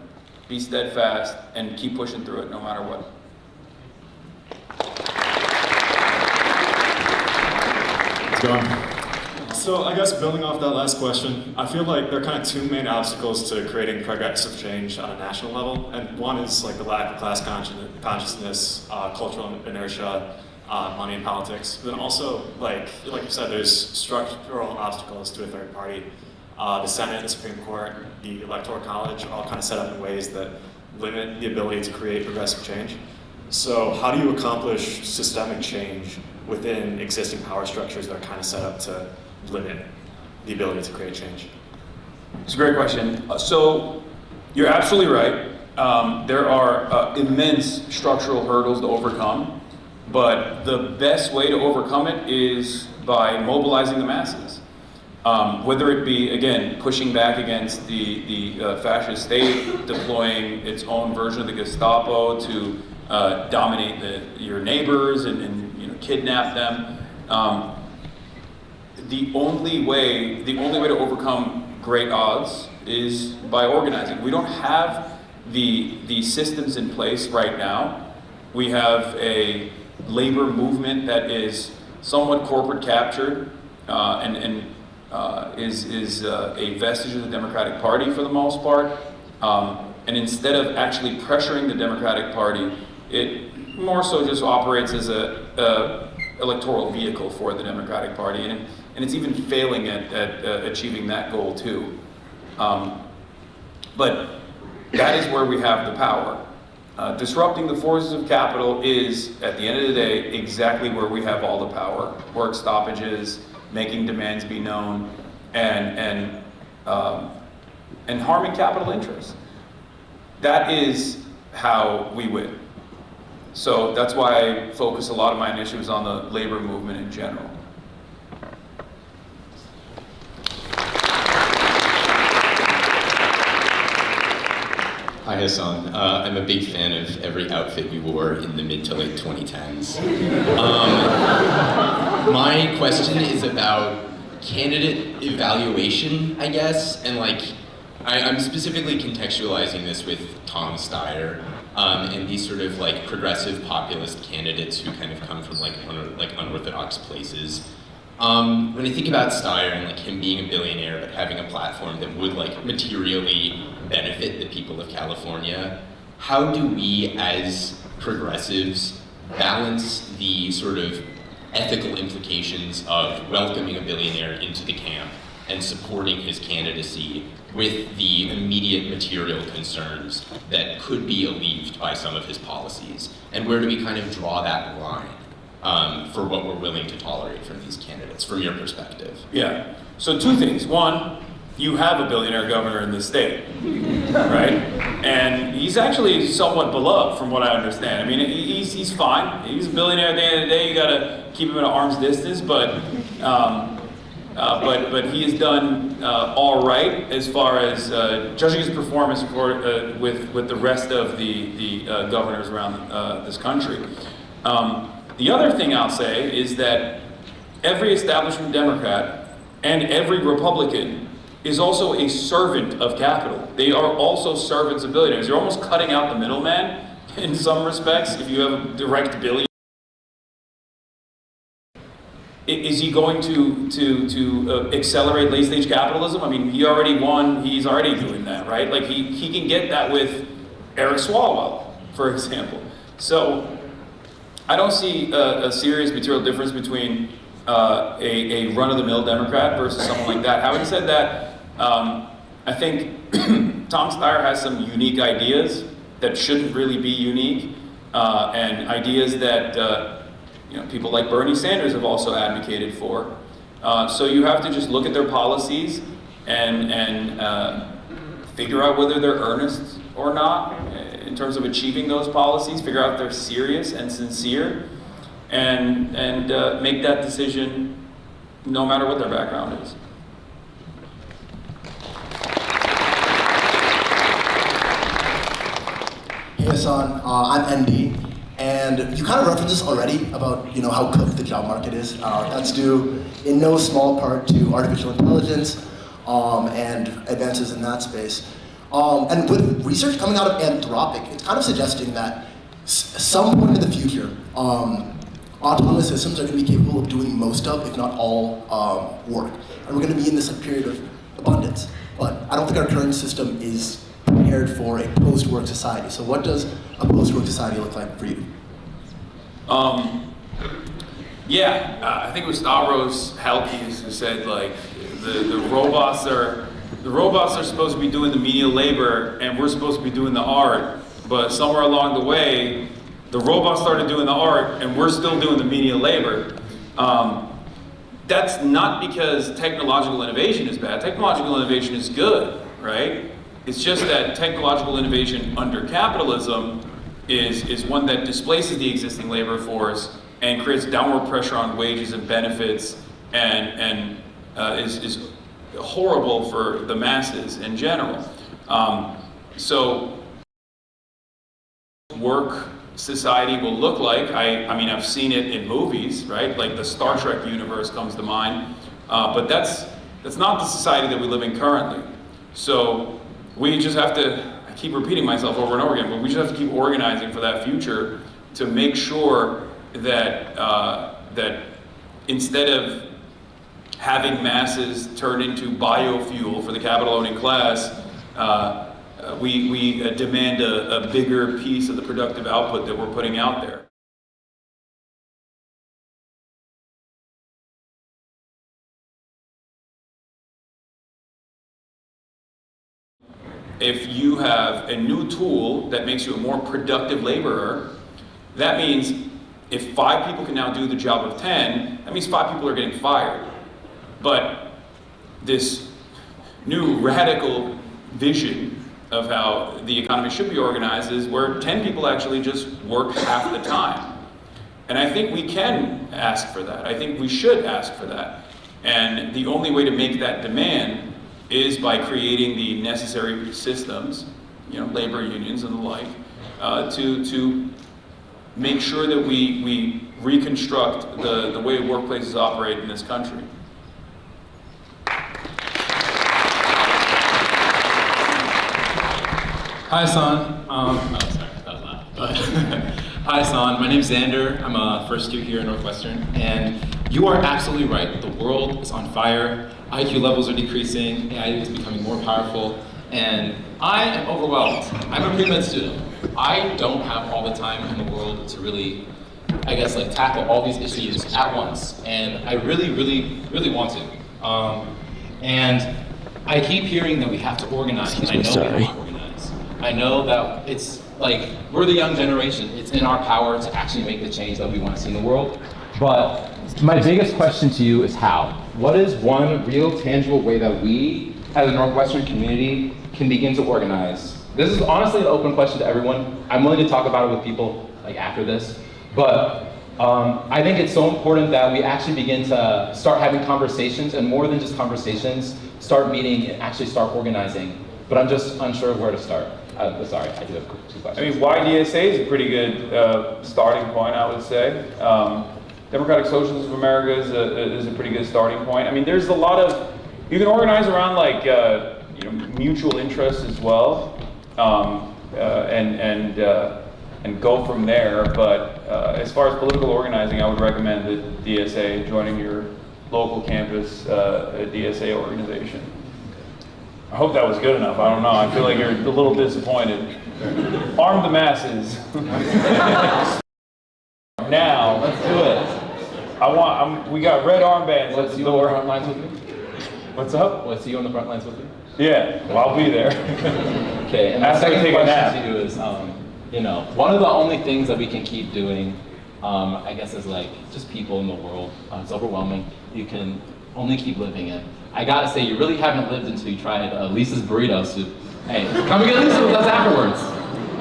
be steadfast, and keep pushing through it no matter what. Let's go. So I guess building off that last question, I feel like there are kind of two main obstacles to creating progressive change on a national level, and one is like the lack of class consciousness, cultural inertia, money in politics. But then also, like you said, there's structural obstacles to a third party. The Senate, the Supreme Court, the Electoral College are all kind of set up in ways that limit the ability to create progressive change. So how do you accomplish systemic change within existing power structures that are kind of set up to limit the ability to create change? It's a great question. So you're absolutely right. There are immense structural hurdles to overcome, but the best way to overcome it is by mobilizing the masses. Whether it be, again, pushing back against the fascist state, deploying its own version of the Gestapo to dominate your neighbors and kidnap them. The only way to overcome great odds is by organizing. We don't have the systems in place right now. We have a labor movement that is somewhat corporate captured and is a vestige of the Democratic Party for the most part. And instead of actually pressuring the Democratic Party, it more so just operates as a electoral vehicle for the Democratic Party, and it's even failing at achieving that goal too. But that is where we have the power. Disrupting the forces of capital is, at the end of the day, exactly where we have all the power. Work stoppages, making demands be known, and harming capital interests. That is how we win. So that's why I focus a lot of my initiatives on the labor movement in general. Hi Hassan, I'm a big fan of every outfit you wore in the mid to late 2010s. My question is about candidate evaluation, I guess, and I'm specifically contextualizing this with Tom Steyer and these sort of progressive populist candidates who kind of come from unorthodox places. When I think about Steyer and him being a billionaire but having a platform that would materially benefit the people of California, how do we as progressives balance the sort of ethical implications of welcoming a billionaire into the camp and supporting his candidacy with the immediate material concerns that could be alleviated by some of his policies? And where do we kind of draw that line for what we're willing to tolerate from these candidates, from your perspective? Yeah, so two things. One, you have a billionaire governor in the state, right? And he's actually somewhat beloved from what I understand. I mean, he's fine. He's a billionaire at the end of the day. You gotta keep him at an arm's distance, but he has done all right as far as judging his performance with the rest of the governors around this country. The other thing I'll say is that every establishment Democrat and every Republican is also a servant of capital. They are also servants of billionaires. You're almost cutting out the middleman in some respects. If you have a direct billionaire, is he going to accelerate late-stage capitalism? I mean, he already won. He's already doing that, right? Like he can get that with Eric Swalwell, for example. So I don't see a serious material difference between a run-of-the-mill Democrat versus someone like that. Having said that, I think Tom Steyer has some unique ideas that shouldn't really be unique, and ideas that people like Bernie Sanders have also advocated for. So you have to just look at their policies and figure out whether they're earnest or not in terms of achieving those policies, figure out if they're serious and sincere, and make that decision no matter what their background is. Hey Hasan, I'm ND, and you kind of referenced this already about how cooked the job market is. That's due in no small part to artificial intelligence and advances in that space. And with research coming out of Anthropic, it's kind of suggesting that some point in the future, autonomous systems are going to be capable of doing most of, if not all, work. And we're going to be in this period of abundance. But I don't think our current system is prepared for a post-work society. So what does a post-work society look like for you? I think it was Stavros Halkias who said like the robots are supposed to be doing the menial labor and we're supposed to be doing the art, but somewhere along the way the robots started doing the art and we're still doing the menial labor. That's not because technological innovation is bad. Technological innovation is good, right? It's just that technological innovation under capitalism is one that displaces the existing labor force and creates downward pressure on wages and benefits and is horrible for the masses in general. So work society will look like, I mean, I've seen it in movies, right? Like the Star Trek universe comes to mind, but that's not the society that we live in currently. So we just have to, I keep repeating myself over and over again, but we just have to keep organizing for that future to make sure that that instead of having masses turn into biofuel for the capital-owning class, we demand a bigger piece of the productive output that we're putting out there. If you have a new tool that makes you a more productive laborer, that means if 5 people can now do the job of 10, that means 5 people are getting fired. But this new radical vision of how the economy should be organized is where 10 people actually just work half the time. And I think we can ask for that. I think we should ask for that. And the only way to make that demand is by creating the necessary systems, labor unions and the like, to make sure that we reconstruct the way workplaces operate in this country. Hi, Hasan. Oh, sorry, that was loud. But hi, Hasan. My name's Xander. I'm a first year here at Northwestern, and you are absolutely right. The world is on fire. IQ levels are decreasing. AI is becoming more powerful, and I am overwhelmed. I'm a pre-med student. I don't have all the time in the world to really, tackle all these issues at once, and I really, really, really want to. And I keep hearing that we have to organize, and I know we have to organize. I know that it's like, we're the young generation. It's in our power to actually make the change that we want to see in the world. But my biggest question to you is how? What is one real tangible way that we, as a Northwestern community, can begin to organize? This is honestly an open question to everyone. I'm willing to talk about it with people after this. But I think it's so important that we actually begin to start having conversations, and more than just conversations, start meeting and actually start organizing. But I'm just unsure of where to start. Sorry, I do have 2 questions. I mean, YDSA is a pretty good starting point, I would say. Democratic Socialists of America is a pretty good starting point. I mean, there's a lot of You can organize around like mutual interests as well, and go from there. But as far as political organizing, I would recommend the DSA, joining your local campus DSA organization. I hope that was good enough. I don't know. I feel like you're a little disappointed. Arm the masses. Now, let's do it. We got red armbands at the door. Front lines with me? What's up? Let's see you on the front lines with me? Yeah, well, I'll be there. Okay, and the After I second take a nap. question to you is, one of the only things that we can keep doing, I guess, is like just people in the world. It's overwhelming. You can only keep living in. I gotta say, you really haven't lived until you tried Lisa's burrito soup. Hey, come and get Lisa with us afterwards.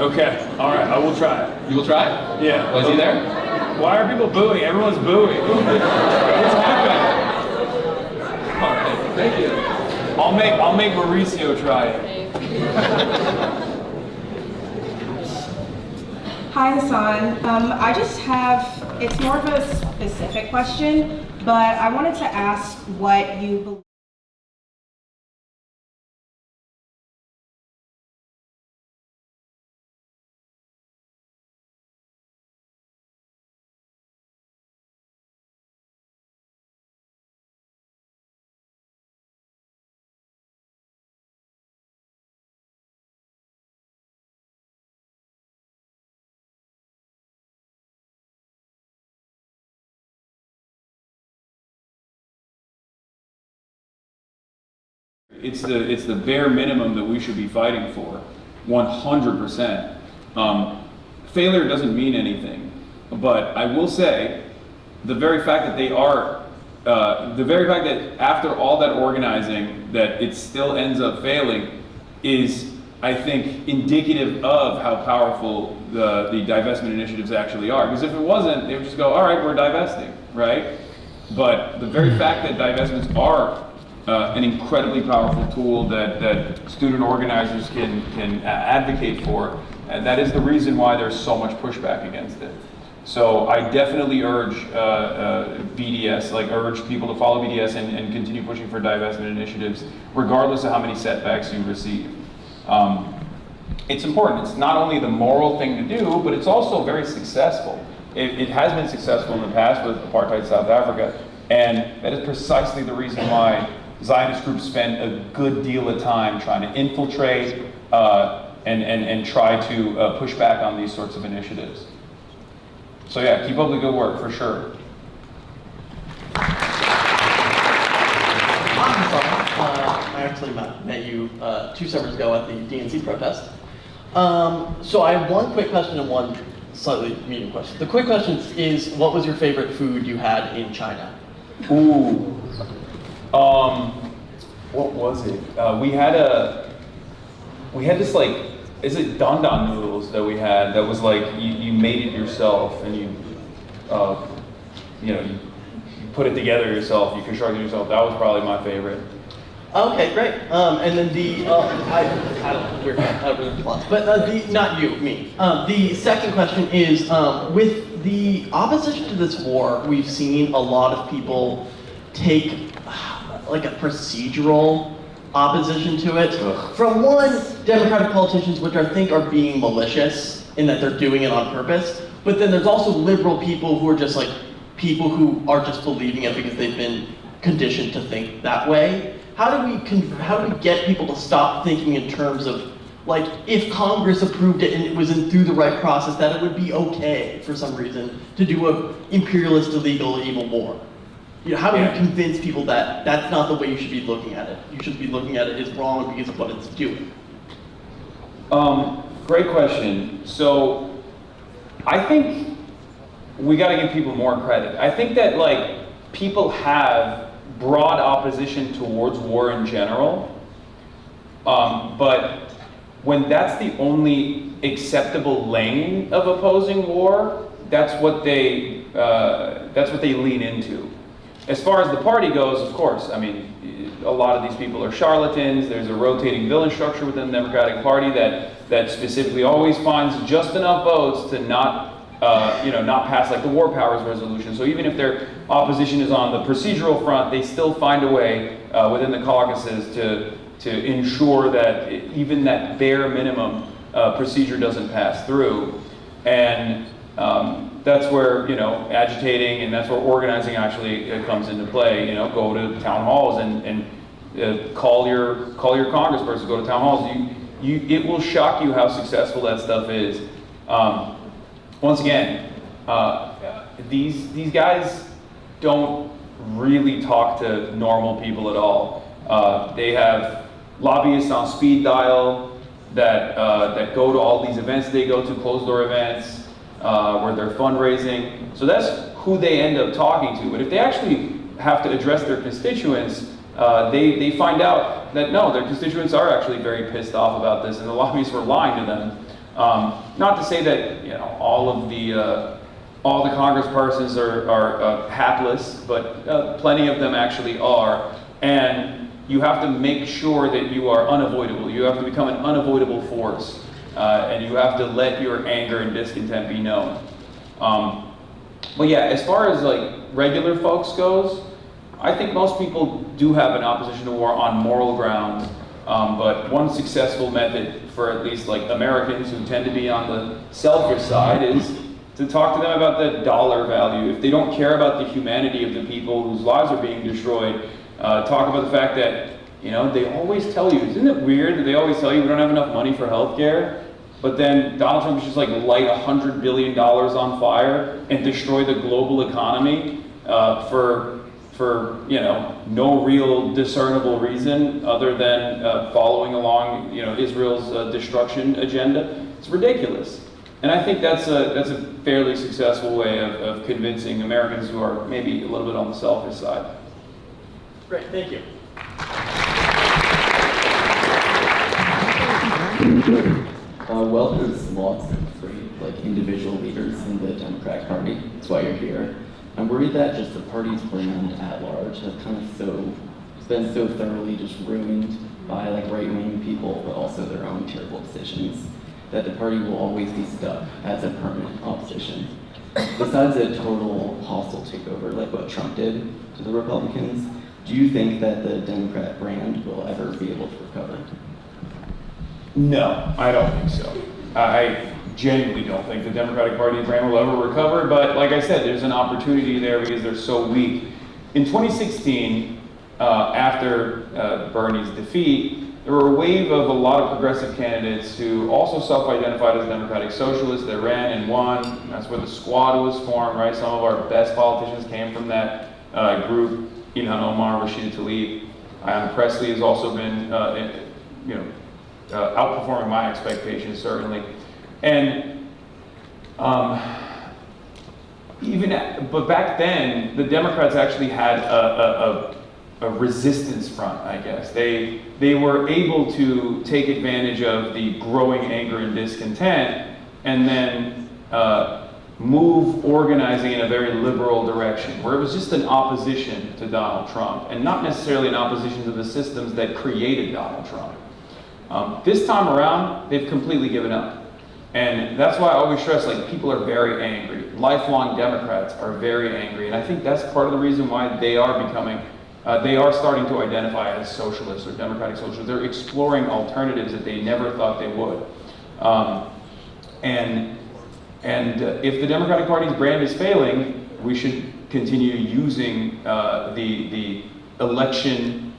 Okay, all right, I will try it. You will try it? Yeah. Was he there? Why are people booing? Everyone's booing. What's happening? All right, thank you. I'll make Mauricio try it. Hi, Hasan. I just have, it's more of a specific question, but I wanted to ask what you believe. It's the bare minimum that we should be fighting for, 100%. Failure doesn't mean anything, but I will say, the very fact that after all that organizing, that it still ends up failing, is, I think, indicative of how powerful the divestment initiatives actually are. Because if it wasn't, they would just go, all right, we're divesting, right? But the very fact that divestments are an incredibly powerful tool that student organizers can advocate for, and that is the reason why there's so much pushback against it. So I definitely urge BDS, urge people to follow BDS and continue pushing for divestment initiatives, regardless of how many setbacks you receive. It's important. It's not only the moral thing to do, but it's also very successful. It has been successful in the past with apartheid South Africa, and that is precisely the reason why Zionist groups spend a good deal of time trying to infiltrate and try to push back on these sorts of initiatives. So yeah, keep up the good work, for sure. I actually met you 2 summers ago at the DNC protest. So I have one quick question and one slightly medium question. The quick question is, what was your favorite food you had in China? Ooh. What was it? We had this is it don noodles that we had that was like you made it yourself and you put it together yourself, you constructed it yourself. That was probably my favorite. Okay, great. And then I don't know, weird, but not you, me. The second question is, with the opposition to this war, we've seen a lot of people take like a procedural opposition to it. From one, Democratic politicians, which I think are being malicious in that they're doing it on purpose, but then there's also liberal people who are just like people who are just believing it because they've been conditioned to think that way. How do we get people to stop thinking in terms of, like, if Congress approved it and it was through the right process, that it would be okay for some reason to do a imperialist, illegal, evil war? How do you convince people that that's not the way you should be looking at it? You should be looking at it as wrong because of what it's doing. Great question. So I think we got to give people more credit. I think that people have broad opposition towards war in general, but when that's the only acceptable lane of opposing war, that's what they lean into. As far as the party goes, of course, I mean, a lot of these people are charlatans. There's a rotating villain structure within the Democratic Party that specifically always finds just enough votes to not not pass like the War Powers Resolution. So even if their opposition is on the procedural front, they still find a way within the caucuses to ensure that even that bare minimum procedure doesn't pass through. And that's where agitating and that's where organizing actually comes into play. Go to town halls and call your congressperson. Go to town halls. It will shock you how successful that stuff is. Once again, these guys don't really talk to normal people at all. They have lobbyists on speed dial that go to all these events they go to, closed door events, where they're fundraising. So that's who they end up talking to. But if they actually have to address their constituents, they find out that no, their constituents are actually very pissed off about this, and the lobbyists were lying to them. Not to say that all the congresspersons are hapless, but plenty of them actually are. And you have to make sure that you are unavoidable. You have to become an unavoidable force, and you have to let your anger and discontent be known. But yeah, as far as like regular folks goes, I think most people do have an opposition to war on moral grounds. But one successful method for at least like Americans who tend to be on the selfish side is to talk to them about the dollar value. If they don't care about the humanity of the people whose lives are being destroyed, talk about the fact that they always tell you, isn't it weird that they always tell you we don't have enough money for healthcare? But then Donald Trump is just like light $100 billion on fire and destroy the global economy for no real discernible reason other than following along Israel's destruction agenda. It's ridiculous. And I think that's a fairly successful way of convincing Americans who are maybe a little bit on the selfish side. Great, thank you. Well, there's lots of great individual leaders in the Democratic Party. That's why you're here. I'm worried that just the party's brand at large has been so thoroughly just ruined by right-wing people, but also their own terrible decisions, that the party will always be stuck as a permanent opposition. Besides a total hostile takeover like what Trump did to the Republicans, do you think that the Democrat brand will ever be able to recover? No, I don't think so. I genuinely don't think the Democratic Party brand will ever recover, but like I said, there's an opportunity there because they're so weak. In 2016, after Bernie's defeat, there were a wave of a lot of progressive candidates who also self-identified as Democratic Socialists. They ran and won. That's where the squad was formed, right? Some of our best politicians came from that group. Ilhan Omar, Rashida Tlaib, Ayanna Pressley has also been, outperforming my expectations, certainly. And but back then, the Democrats actually had a resistance front, I guess. They were able to take advantage of the growing anger and discontent and then move organizing in a very liberal direction, where it was just an opposition to Donald Trump and not necessarily an opposition to the systems that created Donald Trump. This time around, they've completely given up. And that's why I always stress, people are very angry. Lifelong Democrats are very angry. And I think that's part of the reason why they are becoming, they are starting to identify as socialists or democratic socialists. They're exploring alternatives that they never thought they would. And if the Democratic Party's brand is failing, we should continue using the election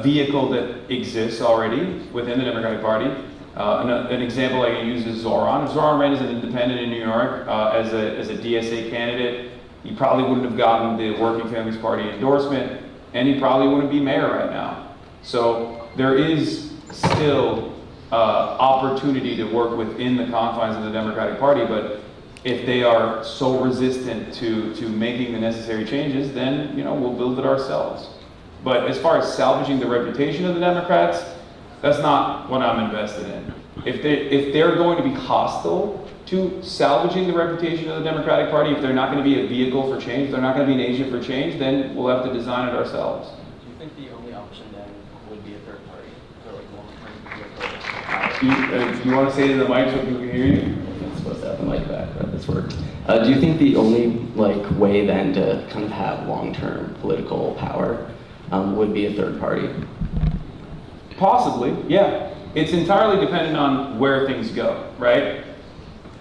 vehicle that exists already within the Democratic Party. An example I can use is Zoran. If Zoran ran as an independent in New York as a DSA candidate, he probably wouldn't have gotten the Working Families Party endorsement, and he probably wouldn't be mayor right now. So there is still opportunity to work within the confines of the Democratic Party, but if they are so resistant to making the necessary changes, then we'll build it ourselves. But as far as salvaging the reputation of the Democrats, that's not what I'm invested in. If they're going to be hostile to salvaging the reputation of the Democratic Party, if they're not going to be a vehicle for change, if they're not going to be an agent for change, then we'll have to design it ourselves. Do you think the only option then would be a third party for long-term political power? You want to say to the mic so people can hear you? It's supposed to have the mic back, but this worked. Do you think the only way then to kind of have long-term political power would be a third party? Possibly, yeah. It's entirely dependent on where things go, right?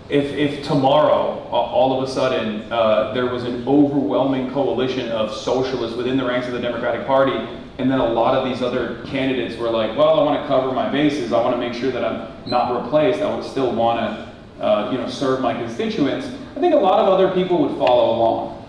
If tomorrow, all of a sudden, there was an overwhelming coalition of socialists within the ranks of the Democratic Party, and then a lot of these other candidates were like, well, I want to cover my bases, I want to make sure that I'm not replaced, I would still want to serve my constituents, I think a lot of other people would follow along.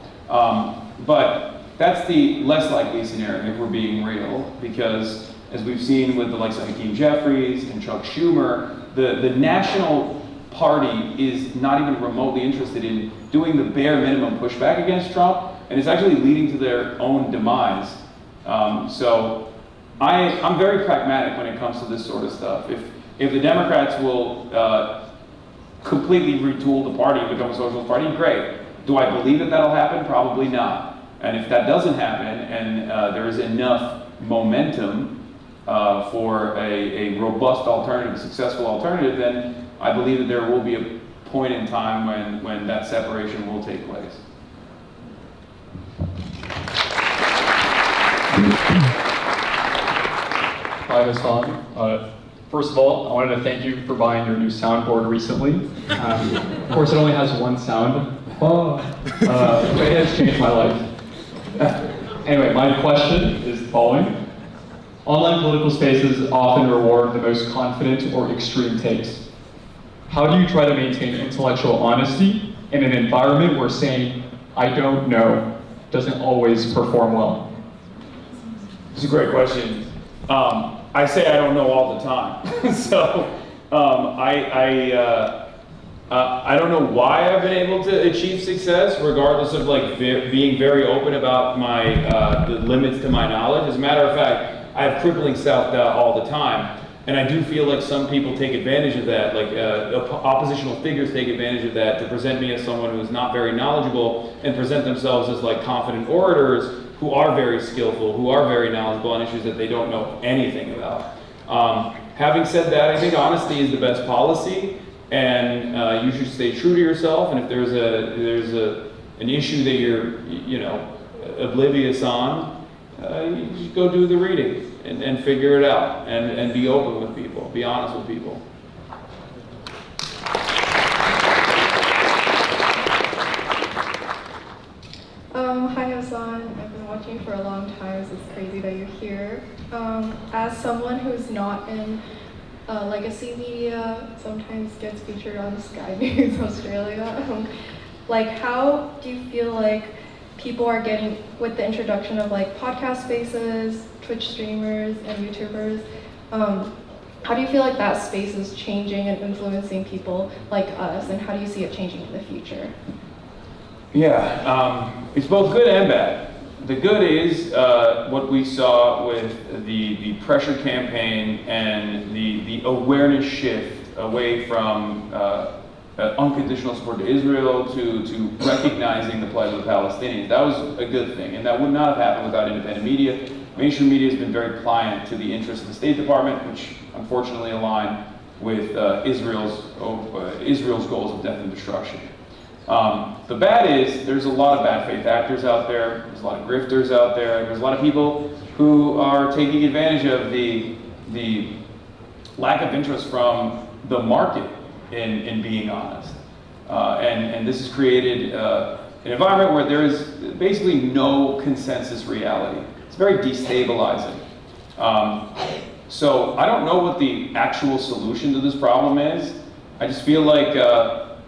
But that's the less likely scenario if we're being real, because as we've seen with the likes of Hakeem Jeffries and Chuck Schumer, the national party is not even remotely interested in doing the bare minimum pushback against Trump, and it's actually leading to their own demise. So I'm very pragmatic when it comes to this sort of stuff. If the Democrats will completely retool the party and become a socialist party, great. Do I believe that that'll happen? Probably not. And if that doesn't happen, and there is enough momentum for a robust alternative, a successful alternative, then I believe that there will be a point in time when that separation will take place. Hi, Hasan. First of all, I wanted to thank you for buying your new soundboard recently. Of course, it only has one sound, but it has changed my life. Anyway, my question is the following. Online political spaces often reward the most confident or extreme takes. How do you try to maintain intellectual honesty in an environment where saying, I don't know, doesn't always perform well? It's a great question. I say I don't know all the time. So I don't know why I've been able to achieve success, regardless of being very open about the limits to my knowledge. As a matter of fact, I have crippling self-doubt all the time. And I do feel like some people take advantage of that, oppositional figures take advantage of that to present me as someone who is not very knowledgeable and present themselves as confident orators who are very skillful, who are very knowledgeable on issues that they don't know anything about. Having said that, I think honesty is the best policy, and you should stay true to yourself. And if there's an issue that you're oblivious on, you just go do the reading and figure it out, and be open with people, be honest with people. Hi Hasan, I've been watching for a long time, so it's crazy that you're here. As someone who's not in legacy media, sometimes gets featured on Sky News Australia, how do you feel like people are getting, with the introduction of podcast spaces, Twitch streamers, and YouTubers, how do you feel like that space is changing and influencing people like us, and how do you see it changing in the future? Yeah, it's both good and bad. The good is what we saw with the pressure campaign and the awareness shift away from unconditional support to Israel to recognizing the plight of the Palestinians. That was a good thing, and that would not have happened without independent media. Mainstream media has been very pliant to the interests of the State Department, which unfortunately align with Israel's goals of death and destruction. The bad is there's a lot of bad faith actors out there, there's a lot of grifters out there, and there's a lot of people who are taking advantage of the lack of interest from the market in being honest. And this has created an environment where there is basically no consensus reality. It's very destabilizing. So I don't know what the actual solution to this problem is. I just feel like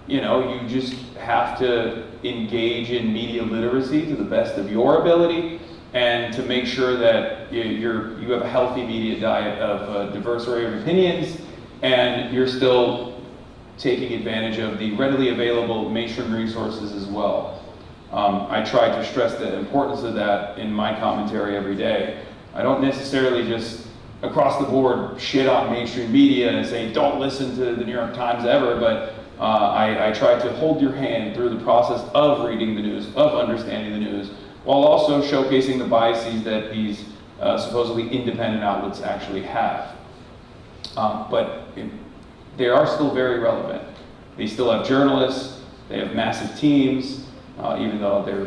you just have to engage in media literacy to the best of your ability, and to make sure that you have a healthy media diet of a diverse array of opinions, and you're still taking advantage of the readily available mainstream resources as well. I try to stress the importance of that in my commentary every day. I don't necessarily just across the board shit on mainstream media and say don't listen to the New York Times ever, but I try to hold your hand through the process of reading the news, of understanding the news, while also showcasing the biases that these supposedly independent outlets actually have. But they are still very relevant. They still have journalists, they have massive teams, even though they're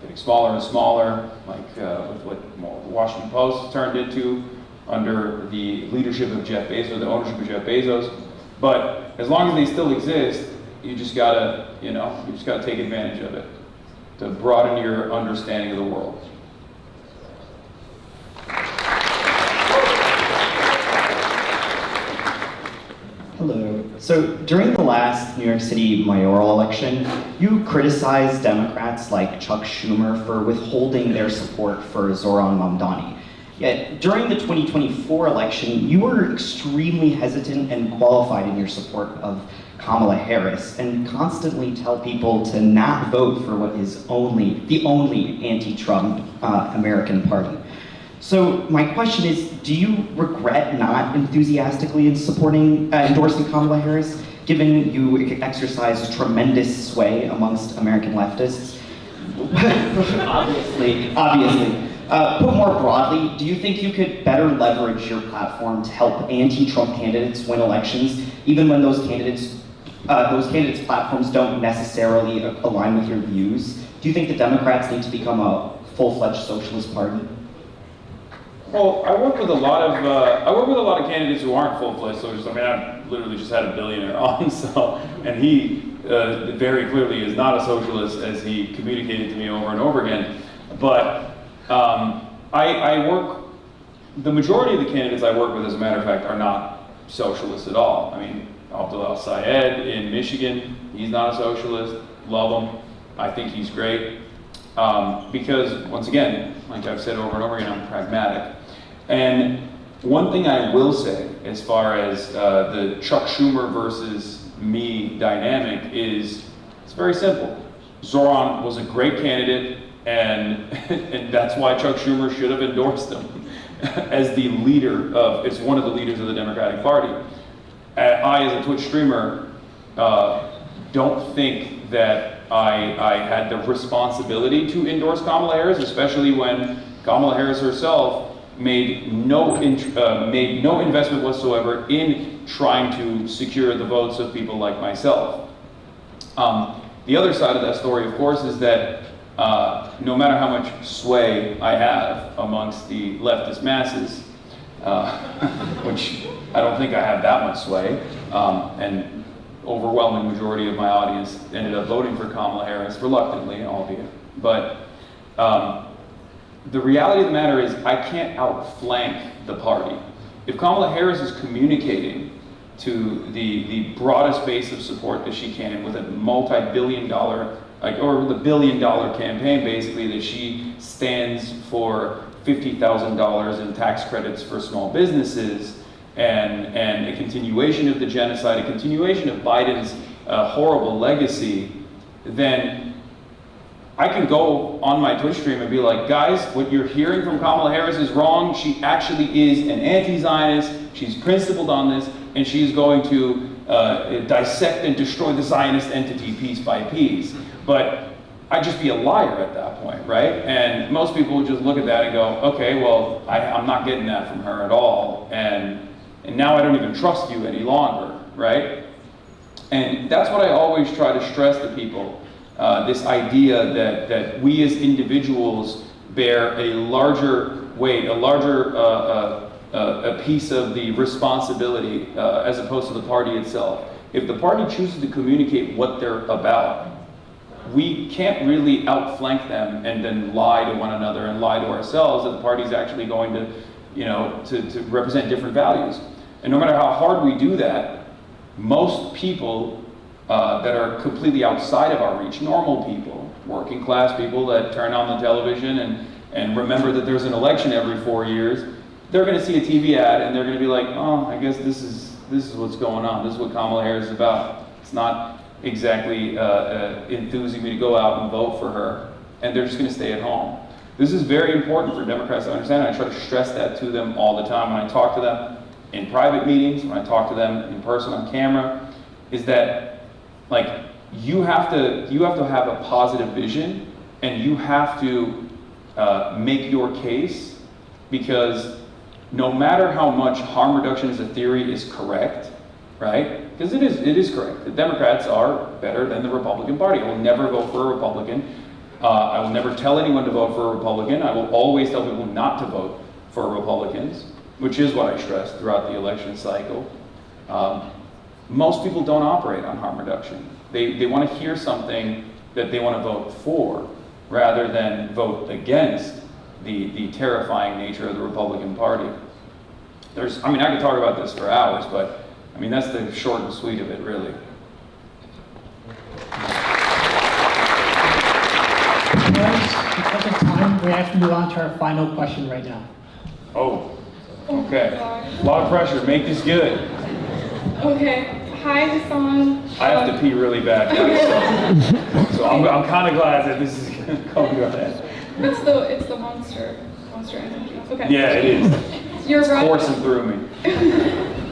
getting smaller and smaller, like with what the Washington Post turned into under the leadership of Jeff Bezos, the ownership of Jeff Bezos. But as long as they still exist, you just gotta, take advantage of it to broaden your understanding of the world. Hello. So during the last New York City mayoral election, you criticized Democrats like Chuck Schumer for withholding their support for Zoran Mamdani. Yet during the 2024 election, you were extremely hesitant and qualified in your support of Kamala Harris and constantly tell people to not vote for what is the only anti-Trump American party. So my question is, do you regret not enthusiastically endorsing Kamala Harris, given you exercise tremendous sway amongst American leftists? Obviously. Put more broadly, do you think you could better leverage your platform to help anti-Trump candidates win elections, even when those candidates' platforms don't necessarily align with your views? Do you think the Democrats need to become a full-fledged socialist party? Well, I work with a lot of candidates who aren't full-fledged socialists. I mean, I literally just had a billionaire on, and he very clearly is not a socialist, as he communicated to me over and over again. But the majority of the candidates I work with, as a matter of fact, are not socialists at all. I mean, Abdul El-Sayed in Michigan, he's not a socialist. Love him. I think he's great. Because, once again, like I've said over and over again, I'm pragmatic. And one thing I will say, as far as the Chuck Schumer versus me dynamic, is it's very simple. Zoran was a great candidate, and that's why Chuck Schumer should have endorsed him as the leader it's one of the leaders of the Democratic Party. I, as a Twitch streamer, don't think that I had the responsibility to endorse Kamala Harris, especially when Kamala Harris herself made no investment whatsoever in trying to secure the votes of people like myself. The other side of that story, of course, is that no matter how much sway I have amongst the leftist masses, which I don't think I have that much sway, and overwhelming majority of my audience ended up voting for Kamala Harris, reluctantly, albeit. But the reality of the matter is I can't outflank the party. If Kamala Harris is communicating to the broadest base of support that she can with a multi-billion-dollar, or with a billion-dollar campaign, basically, that she stands for $50,000 in tax credits for small businesses, and a continuation of the genocide, a continuation of Biden's horrible legacy, then I can go on my Twitch stream and be like, guys, what you're hearing from Kamala Harris is wrong. She actually is an anti-Zionist. She's principled on this, and she's going to dissect and destroy the Zionist entity piece by piece. But I'd just be a liar at that point, right? And most people would just look at that and go, okay, well, I'm not getting that from her at all. And now I don't even trust you any longer, right? And that's what I always try to stress to people, this idea that we as individuals bear a larger weight, a piece of the responsibility as opposed to the party itself. If the party chooses to communicate what they're about, we can't really outflank them and then lie to one another and lie to ourselves that the party's actually going to, to represent different values. And no matter how hard we do that, most people that are completely outside of our reach, normal people, working class people that turn on the television and remember that there's an election every 4 years, they're going to see a TV ad and they're going to be like, oh, I guess this is what's going on. This is what Kamala Harris is about. It's not exactly enthusing me to go out and vote for her, and they're just going to stay at home. This is very important for Democrats to understand, and I try to stress that to them all the time when I talk to them in private meetings, when I talk to them in person on camera, is that, like, you have to have a positive vision, and you have to make your case, because no matter how much harm reduction as a theory is correct, right? Because it is correct. The Democrats are better than the Republican Party. I will never vote for a Republican. I will never tell anyone to vote for a Republican. I will always tell people not to vote for Republicans, which is what I stress throughout the election cycle. Most people don't operate on harm reduction. They want to hear something that they want to vote for, rather than vote against the terrifying nature of the Republican Party. I could talk about this for hours, but that's the short and sweet of it, really. Because of time, we have to move on to our final question right now. Oh, okay. A lot of pressure. Make this good. Okay. Hi, Hasan. I have to pee really bad, guys. So I'm kind of glad that this is going to come to an end. It's the monster energy. Okay. Yeah, it is. It's coursing through me.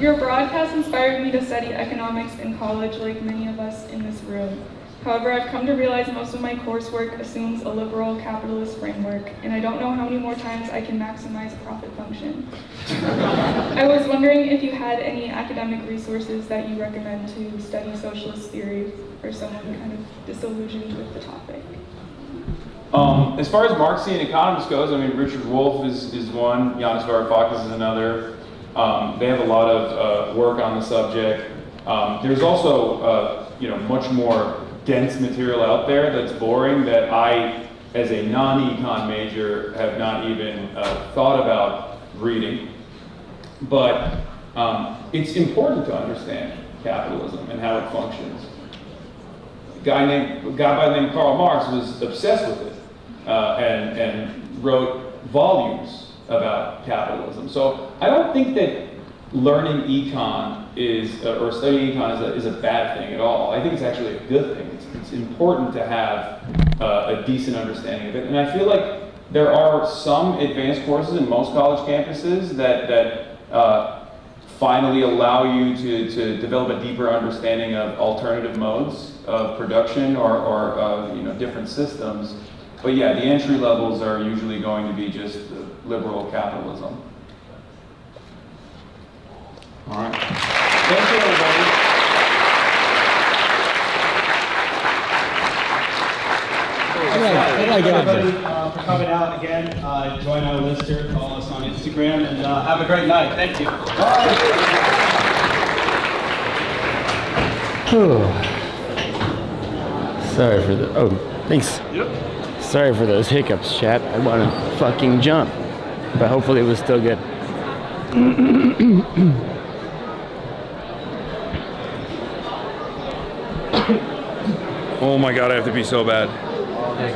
Your broadcast inspired me to study economics in college, like many of us in this room. However, I've come to realize most of my coursework assumes a liberal capitalist framework, and I don't know how many more times I can maximize a profit function. I was wondering if you had any academic resources that you recommend to study socialist theory for someone kind of disillusioned with the topic. As far as Marxian economists goes, Richard Wolff is one, Yanis Varoufakis is another. They have a lot of work on the subject. There's also much more dense material out there that's boring that I, as a non-econ major, have not even thought about reading. But it's important to understand capitalism and how it functions. A guy by the name of Karl Marx was obsessed with it and wrote volumes about capitalism. So I don't think that learning econ or studying econ is a bad thing at all. I think it's actually a good thing. It's important to have a decent understanding of it. And I feel like there are some advanced courses in most college campuses that finally allow you to develop a deeper understanding of alternative modes of production or different systems. But yeah, the entry levels are usually going to be just liberal capitalism. All right. Thank you, everybody. Thank you, everybody, for coming out again. Join our list here, follow us on Instagram, and have a great night. Thank you. Sorry for the. Oh, thanks. Yep. Sorry for those hiccups, chat. I want to fucking jump, but hopefully it was still good. Oh my god, I have to pee so bad. I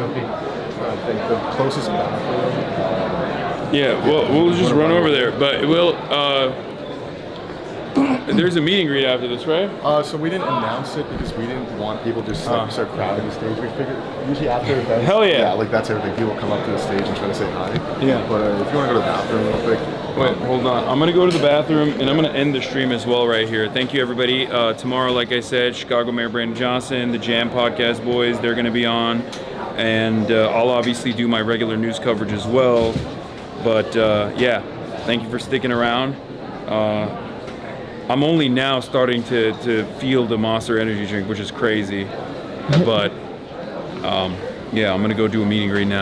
think the closest bathroom. Yeah, we'll just run over there, but we'll. There's a meet and greet after this, right? So we didn't announce it because we didn't want people just start crowding the stage. We figured usually after events, hell yeah, like that's everything. People come up to the stage and try to say hi. Yeah. But if you want to go to the bathroom real quick. Wait, hold on. I'm gonna go to the bathroom and I'm gonna end the stream as well right here. Thank you, everybody. Tomorrow, like I said, Chicago Mayor Brandon Johnson, the Jam Podcast boys, they're gonna be on, and I'll obviously do my regular news coverage as well. But yeah, thank you for sticking around. I'm only now starting to feel the Monster Energy drink, which is crazy. But yeah, I'm gonna go do a meeting right now.